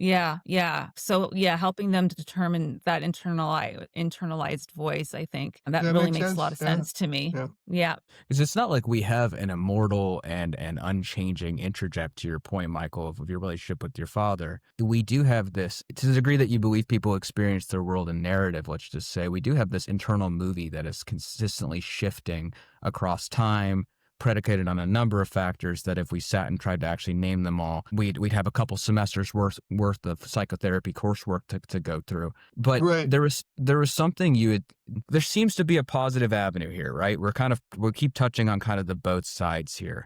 Yeah, yeah. So, yeah, helping them to determine that internalized voice, I think, and that That really makes makes a lot sense. of Yeah. sense to me. Yeah. Yeah. Because it's not like we have an immortal and an unchanging interject to your point, Michael, of your relationship with your father. We do have this, to the degree that you believe people experience their world in narrative, let's just say, we do have this internal movie that is consistently shifting across time, predicated on a number of factors that if we sat and tried to actually name them all, we'd have a couple semesters worth of psychotherapy coursework to go through. But Right. there was something there seems to be a positive avenue here, right? We keep touching on kind of the both sides here.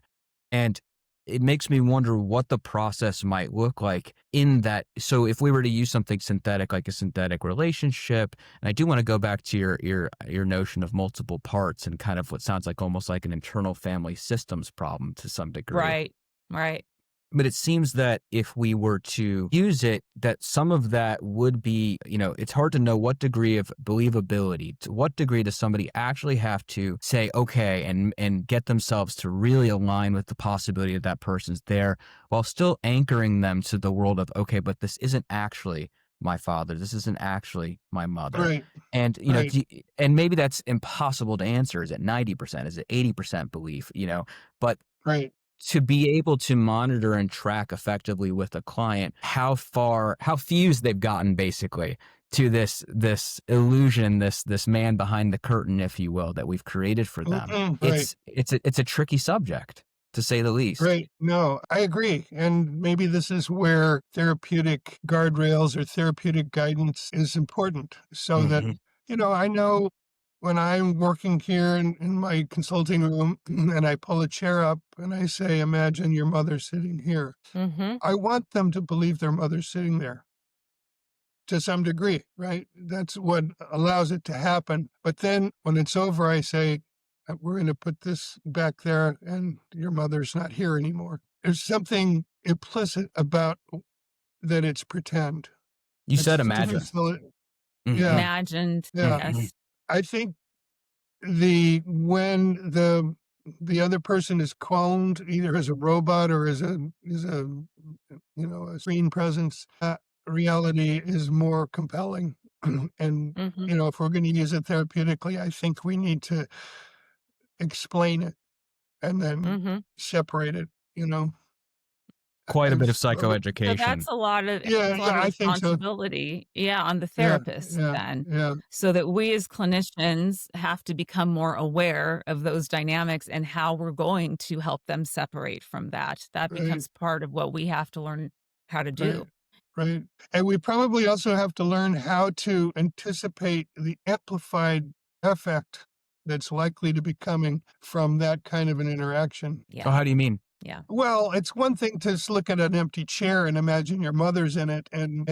And it makes me wonder what the process might look like in that. So if we were to use something synthetic, like a synthetic relationship, and I do want to go back to your notion of multiple parts and kind of what sounds like almost like an internal family systems problem to some degree. Right. Right. But it seems that if we were to use it, that some of that would be, it's hard to know what degree of believability, to what degree does somebody actually have to say, okay, and get themselves to really align with the possibility that person's there while still anchoring them to the world of, okay, but this isn't actually my father. This isn't actually my mother. Right. And, Right. and maybe that's impossible to answer. Is it 90%? Is it 80% belief? But Right. to be able to monitor and track effectively with a client how fused they've gotten basically to this illusion, this man behind the curtain, if you will, that we've created for them. Right. It's a tricky subject, to say the least. Right. No, I agree. And maybe this is where therapeutic guardrails or therapeutic guidance is important so that, Mhm. I know when I'm working here in my consulting room and I pull a chair up and I say, imagine your mother sitting here. Mm-hmm. I want them to believe their mother's sitting there to some degree, right? That's what allows it to happen. But then when it's over, I say, we're going to put this back there and your mother's not here anymore. There's something implicit about that it's pretend. You said It's to imagine. facilitate. Mhm. Yeah. Imagined. Yeah. Mhm. Yes. I think when the other person is cloned either as a robot or as a screen presence, reality is more compelling. And Mm-hmm. if we're going to use it therapeutically, I think we need to explain it and then Mm-hmm. separate it. Quite a bit of As So psychoeducation. yeah, that's a lot yeah, of I think so. responsibility, yeah, on the Yeah, therapist yeah, then, yeah, so that we as clinicians have to become more aware of those dynamics and how we're going to help them separate from that. That right. becomes part of what we have to learn how to Right, do. right. And we probably also have to learn how to anticipate the amplified effect that's likely to be coming from that kind of an interaction. Oh, Yeah, how do you mean? yeah. Well, it's one thing to just look at an empty chair and imagine your mother's in it and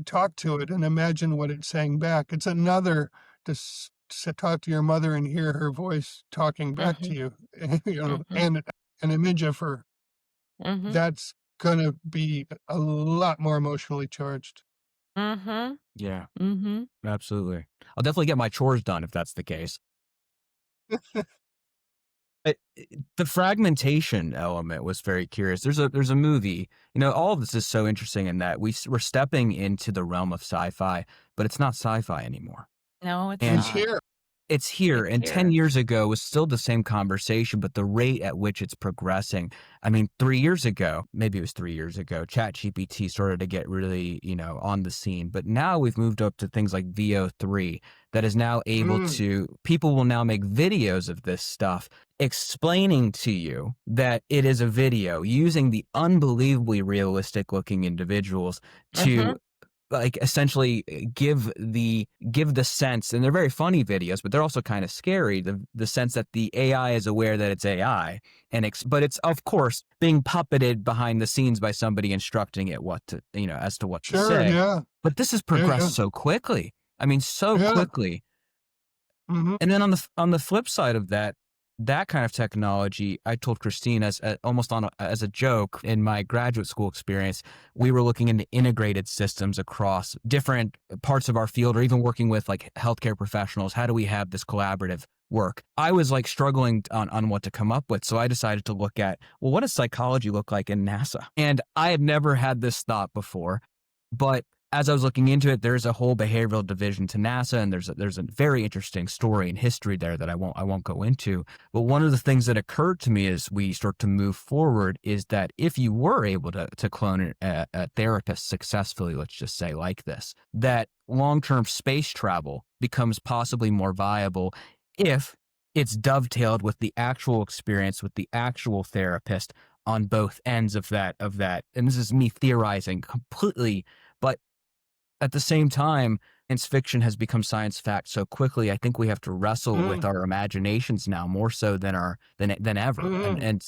talk to it and imagine what it's saying back. It's another to talk to your mother and hear her voice talking back to Mhm, you, mhm, and an image of her. mhm, That's gonna be a lot more emotionally charged. mhm, Yeah, mhm. absolutely. I'll definitely get my chores done if that's the case. The fragmentation element was very curious. There's a movie, all of this is so interesting in that we're stepping into the realm of sci-fi, but it's not sci-fi anymore. No, it's It's And not. here. it's here, It's and 10 here. years ago was still the same conversation, but the rate at which it's progressing. I mean, 3 years ago, maybe it was 3 years ago, ChatGPT started to get really, on the scene, but now we've moved up to things like VO3 that is now able Mm, people will now make videos of this stuff explaining to you that it is a video using the unbelievably realistic looking individuals to Mhm. like essentially give the sense, and they're very funny videos, but they're also kind of scary. The sense that the AI is aware that it's AI, and but it's of course being puppeted behind the scenes by somebody instructing it what to, as to what to Sure. say. Yeah. But this has Yeah. Yeah. progressed so quickly. I mean, so Yeah. quickly. Mm-hmm. And then on the flip side of that kind of technology, I told Christine almost as a joke in my graduate school experience, we were looking into integrated systems across different parts of our field, or even working with like healthcare professionals. How do we have this collaborative work? I was like struggling on what to come up with. So I decided to look at, well, what does psychology look like in NASA? And I had never had this thought before, but as I was looking into it, there's a whole behavioral division to NASA, and there's a very interesting story and history there that I won't go into. But one of the things that occurred to me as we start to move forward is that if you were able to clone a therapist successfully, let's just say like this, that long-term space travel becomes possibly more viable if it's dovetailed with the actual experience with the actual therapist on both ends of that. And this is me theorizing completely, but at the same time, science fiction has become science fact so quickly. I think we have to wrestle with our imaginations now more so than ever. And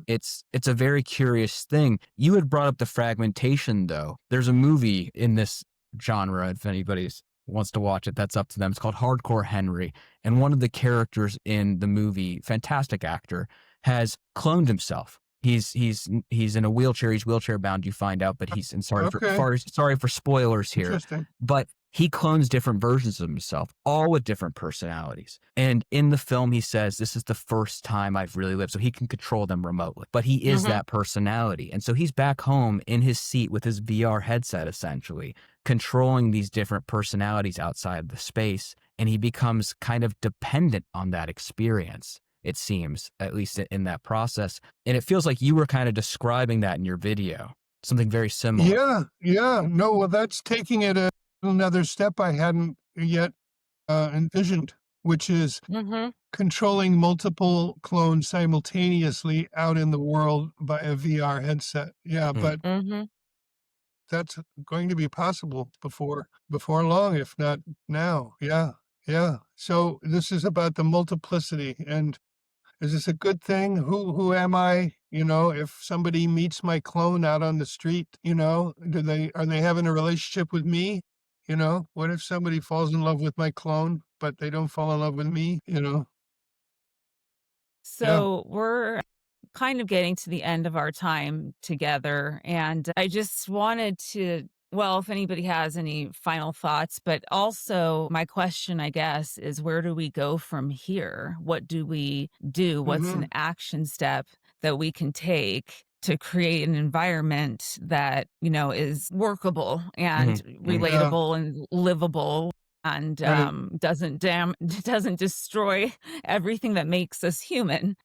it's a very curious thing. You had brought up the fragmentation, though. There's a movie in this genre. If anybody wants to watch it, that's up to them. It's called Hardcore Henry, and one of the characters in the movie, fantastic actor, has cloned himself. He's in a wheelchair. He's wheelchair bound. You find out, but he's Okay. sorry for spoilers here. Interesting. But he clones different versions of himself, all with different personalities. And in the film, he says, "This is the first time I've really lived." So he can control them remotely, but he is that personality. And so he's back home in his seat with his VR headset, essentially controlling these different personalities outside of the space. And he becomes kind of dependent on that experience, it seems, at least in that process. And it feels like you were kind of describing that in your video, something very similar. Yeah. Yeah. No, well, that's taking it another step I hadn't yet envisioned, which is controlling multiple clones simultaneously out in the world by a VR headset. Yeah, but that's going to be possible before long, if not now. Yeah. Yeah. So this is about the multiplicity, and is this a good thing? Who am I? If somebody meets my clone out on the street, are they having a relationship with me? What if somebody falls in love with my clone, but they don't fall in love with me? Yeah. So we're kind of getting to the end of our time together. And I just wanted to, well, if anybody has any final thoughts, but also my question, I guess, is where do we go from here? What do we do? What's an action step that we can take to create an environment that, is workable and relatable and livable? And Right. doesn't destroy everything that makes us human.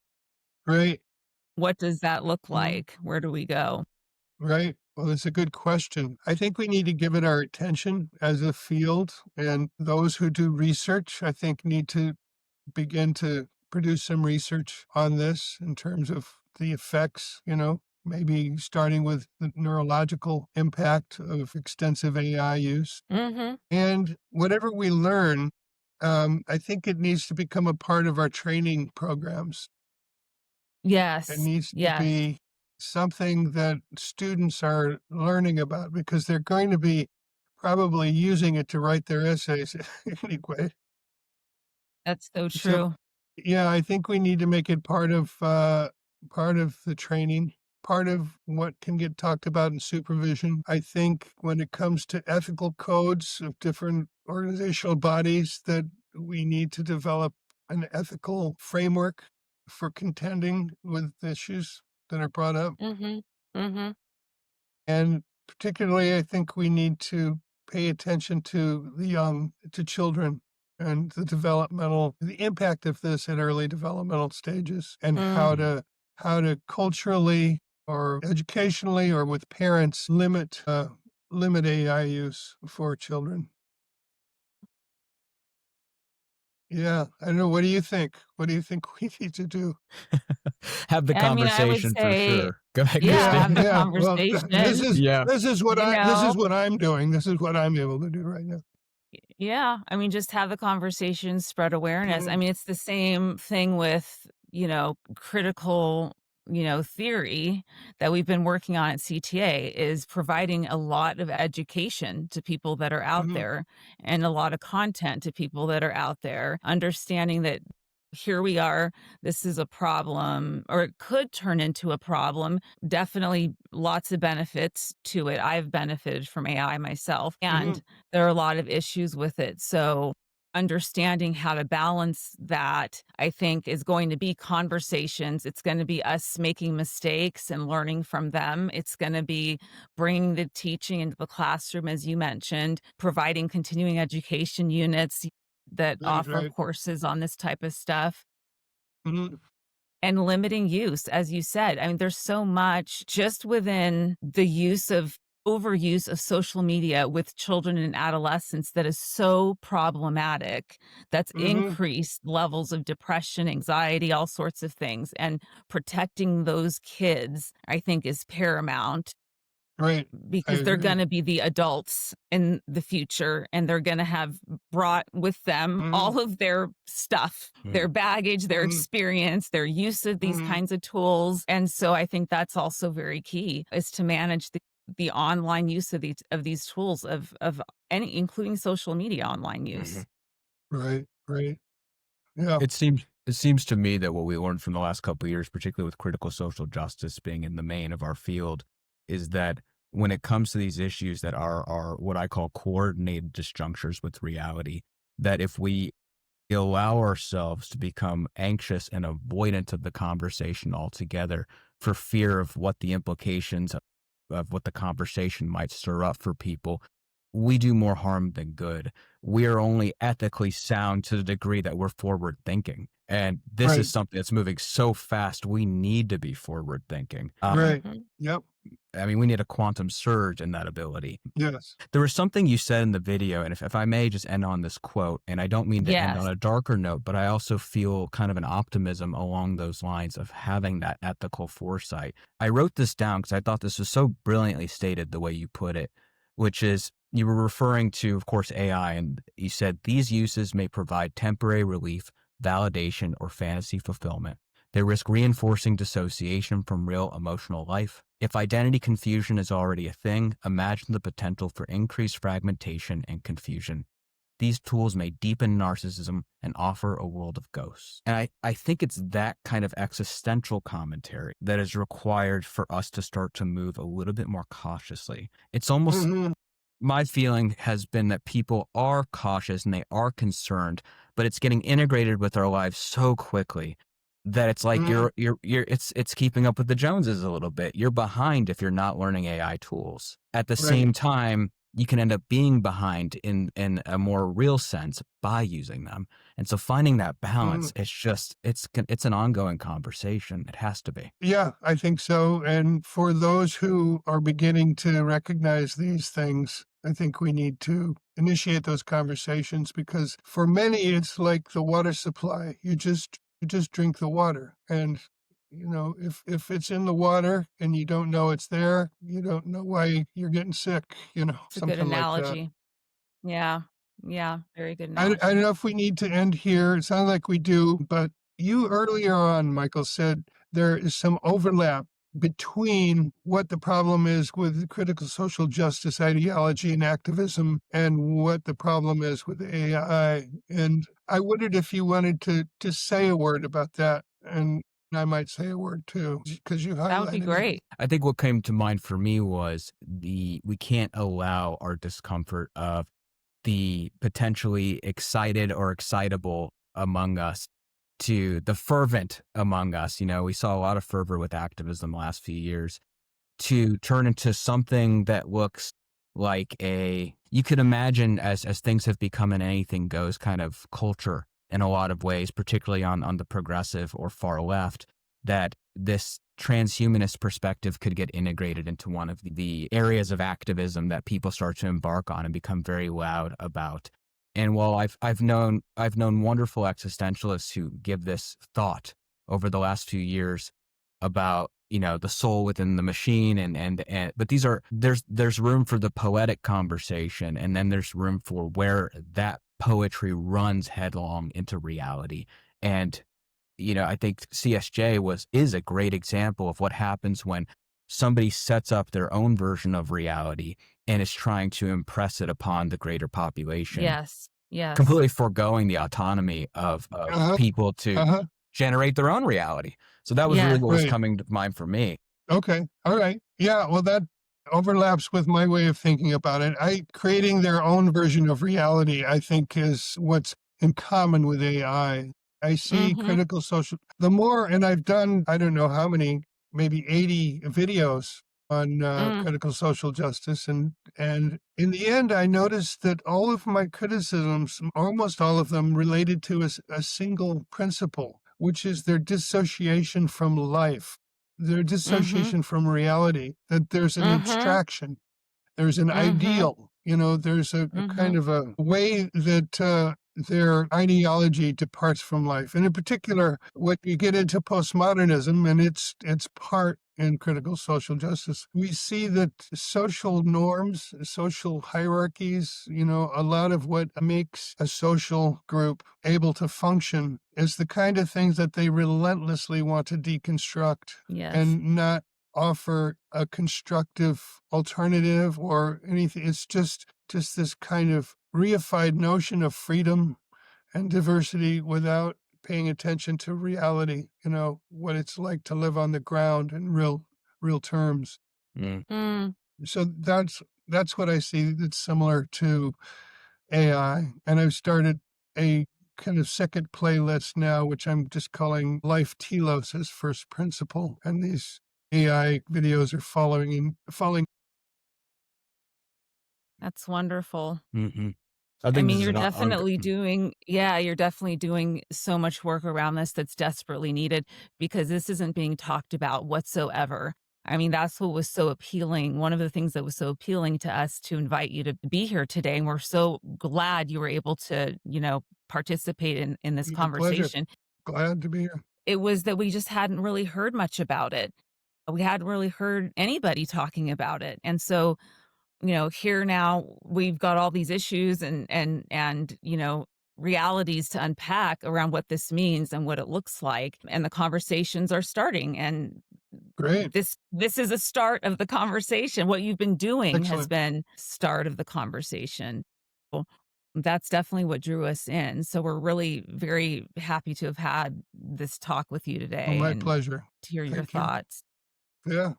Right. What does that look Mhm. like? Where do we go? Right. Well, it's a good question. I think we need to give it our attention as a field, and those who do research, I think, need to begin to produce some research on this in terms of the effects, maybe starting with the neurological impact of extensive AI use. Mhm. And whatever we learn, I think it needs to become a part of our training programs. It Yes. needs to Yes. be something that students are learning about, because they're going to be probably using it to write their essays anyway. That's so So, true. yeah, I think we need to make it part of the training, part of what can get talked about in supervision. I think when it comes to ethical codes of different organizational bodies, that we need to develop an ethical framework for contending with issues that are brought up. Mhm. Mhm. And particularly, I think we need to pay attention to the young, to children, and the impact of this at early developmental stages, and Mm. how to culturally or educationally or with parents limit AI use for children. Yeah, I don't know. What do you think? What do you think we need to do? Have the I mean, I would conversation for say, sure. Go ahead, yeah, Christine. have the Yeah. Well, conversation, Yeah. this is what you this know? is what I'm doing. This is what I'm able to do right now. Yeah, I mean, just have the conversation, spread awareness. I Mhm, mean, it's the same thing with, critical, theory that we've been working on at CTA is providing a lot of education to people that are out mhm, there and a lot of content to people that are out there, understanding that here we are, this is a problem, or it could turn into a problem. Definitely lots of benefits to it. I've benefited from AI myself, mhm. and there are a lot of issues with it. So, understanding how to balance that, I think, is going to be conversations. It's going to be us making mistakes and learning from them. It's going to be bringing the teaching into the classroom, as you mentioned, providing continuing education units that Right, offer right. courses on this type of stuff, Mhm, and limiting use, as you said. I mean, there's so much just within the overuse of social media with children and adolescents that is so problematic, that's mhm. increased levels of depression, anxiety, all sorts of things. And protecting those kids, I think, is paramount Right. I because they're agree. gonna be the adults in the future, and they're gonna have brought with them Mhm, all of their stuff, their Mm. baggage, their mhm, experience, their use of these mhm, kinds of tools, and so I think that's also very key, is to manage the online use of these tools of any, including social media online Mhm. use. right, right. Yeah, It seems to me that what we learned from the last couple of years, particularly with critical social justice being in the main of our field, is that when it comes to these issues that are what I call coordinated disjunctures with reality, that if we allow ourselves to become anxious and avoidant of the conversation altogether for fear of what the implications of what the conversation might stir up for people, we do more harm than good. We are only ethically sound to the degree that we're forward thinking. And this is right, something that's moving so fast. We need to be forward thinking. right. Mhm. Yep. I mean, we need a quantum surge in that ability. Yes. There was something you said in the video, and if I may just end on this quote, and I don't mean to end on Yes. a darker note, but I also feel kind of an optimism along those lines of having that ethical foresight. I wrote this down because I thought this was so brilliantly stated the way you put it, which is you were referring to, of course, AI, and you said these uses may provide temporary relief, validation, or fantasy fulfillment. They risk reinforcing dissociation from real emotional life. If identity confusion is already a thing, imagine the potential for increased fragmentation and confusion. These tools may deepen narcissism and offer a world of ghosts. And I think it's that kind of existential commentary that is required for us to start to move a little bit more cautiously. It's almost Mhm, my feeling has been that people are cautious and they are concerned, but it's getting integrated with our lives so quickly that it's like mhm. it's keeping up with the Joneses a little bit. You're behind if you're not learning AI tools. At the Right. same time, you can end up being behind in a more real sense by using them. And so finding that balance, Mhm. it's an ongoing conversation. It has to be. Yeah, I think so. And for those who are beginning to recognize these things, I think we need to initiate those conversations because for many it's like the water supply. You just drink the water. And if it's in the water and you don't know it's there, you don't know why you're getting sick, It's a good something like that. analogy. Yeah. Yeah, very good I don't analogy. know if we need to end here. It sounds like we do, but you earlier on, Michael, said there is some overlap between what the problem is with critical social justice ideology and activism and what the problem is with AI. And I wondered if you wanted to say a word about that. And I might say a word too, because you That would be highlighted it. great. I think what came to mind for me was we can't allow our discomfort of the potentially excited or excitable among us to the fervent among us. You know, we saw a lot of fervor with activism the last few years to turn into something that looks like you could imagine as things have become an anything goes kind of culture in a lot of ways, particularly on the progressive or far left, that this transhumanist perspective could get integrated into one of the areas of activism that people start to embark on and become very loud about. And while I've known wonderful existentialists who give this thought over the last few years about, the soul within the machine, and but there's room for the poetic conversation, and then there's room for where that poetry runs headlong into reality. And I think CSJ is a great example of what happens when somebody sets up their own version of reality and is trying to impress it upon the greater population, Yes. Yes. completely foregoing the autonomy of Uh-huh. people to Uh-huh. generate their own reality. So that was really Yes. what was Right. coming to mind for me. Okay. All right. Yeah. Well, that overlaps with my way of thinking about it. Creating their own version of reality, I think, is what's in common with AI. I see Mhm. critical social, the more, and I've done, I don't know how many, maybe 80 videos on Mm. critical social justice. And in the end, I noticed that all of my criticisms, almost all of them, related to a single principle, which is their dissociation from life, their Mhm. dissociation from reality, that there's an Mhm. abstraction, there's an Mhm. ideal, there's a kind Mhm. of a way that their ideology departs from life. And in particular, when you get into postmodernism, and it's part in critical social justice, we see that social norms, social hierarchies, a lot of what makes a social group able to function is the kind of things that they relentlessly want to deconstruct Yes. and not offer a constructive alternative or anything. It's just this kind of reified notion of freedom and diversity without paying attention to reality, what it's like to live on the ground in real terms. Mm. Mm. So that's what I see that's similar to AI. And I've started a kind of second playlist now, which I'm just calling Life Telos as first principle. And these AI videos are following. That's wonderful. Mhm. I I think mean, this is you're an definitely doing you're definitely doing so much work around this that's desperately needed because this isn't being talked about whatsoever. I mean, that's what was so appealing. One of the things that was so appealing to us to invite you to be here today, and we're so glad you were able to, participate in this My pleasure. conversation. Glad to be here. It was that we just hadn't really heard much about it. We hadn't really heard anybody talking about it. And so here now we've got all these issues and realities to unpack around what this means and what it looks like. And the conversations are starting. And Great. this is a start of the conversation. What you've been doing has Excellent. been start of the conversation. Well, that's definitely what drew us in. So we're really very happy to have had this talk with you Well, today my and pleasure. to hear your Thank you. thoughts. Yeah,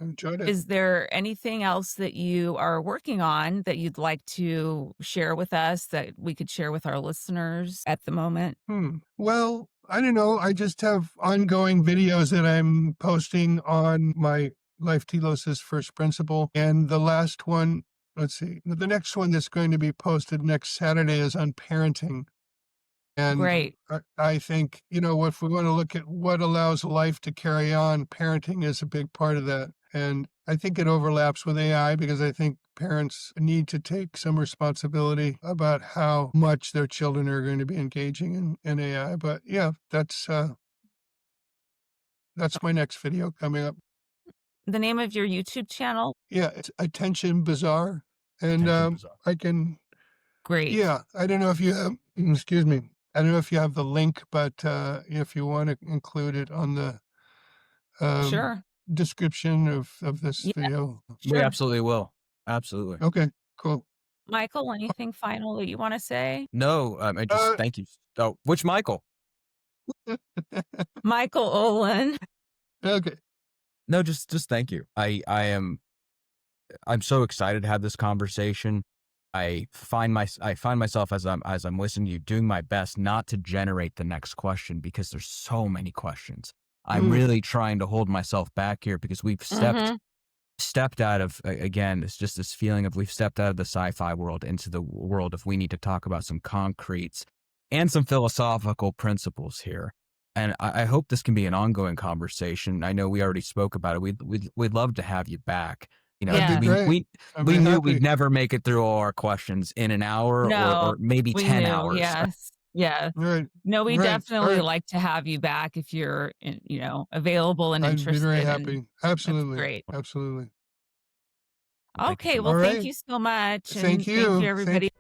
I enjoyed it. Is there anything else that you are working on that you'd like to share with us that we could share with our listeners at the moment? Well, I don't know. I just have ongoing videos that I'm posting on my Life Telos' first principle. And the last one, let's see, the next one that's going to be posted next Saturday is on parenting. And Great. I think, if we want to look at what allows life to carry on, parenting is a big part of that. And I think it overlaps with AI because I think parents need to take some responsibility about how much their children are going to be engaging in AI. But yeah, that's my next video coming up. The name of your YouTube channel? Yeah, it's Attention Bizarre. And Attention bizarre. I can, Great. yeah, I don't know if you have, excuse me, I don't know if you have the link, but if you want to include it on the um, Sure. description of this Yeah, video. We sure. absolutely will. Absolutely. Okay, cool. Michael, anything final that you want to say? No, I just Uh, thank you. Oh, which Michael? Michael Olin. okay. No, just thank you. I'm so excited to have this conversation. I find myself as I'm listening to you doing my best not to generate the next question because there's so many questions. I'm Mm, really trying to hold myself back here because we've Mm-hmm. stepped out of, again, it's just this feeling of we've stepped out of the sci-fi world into the world of we need to talk about some concretes and some philosophical principles here. And I hope this can be an ongoing conversation. I know we already spoke about it. We'd love to have you back. You know, That'd Yeah. be great. we I'd we be knew happy. we'd never make it through all our questions in an hour No, or maybe we 10 knew. hours. Yes. Yeah. Right. No, we Right. All definitely right. like to have you back if you're, available and I'd be very interested, and happy. that's Absolutely. great. Absolutely. Thank you so Okay, much. well, All thank right. you so much, Thank and thank you, you. everybody.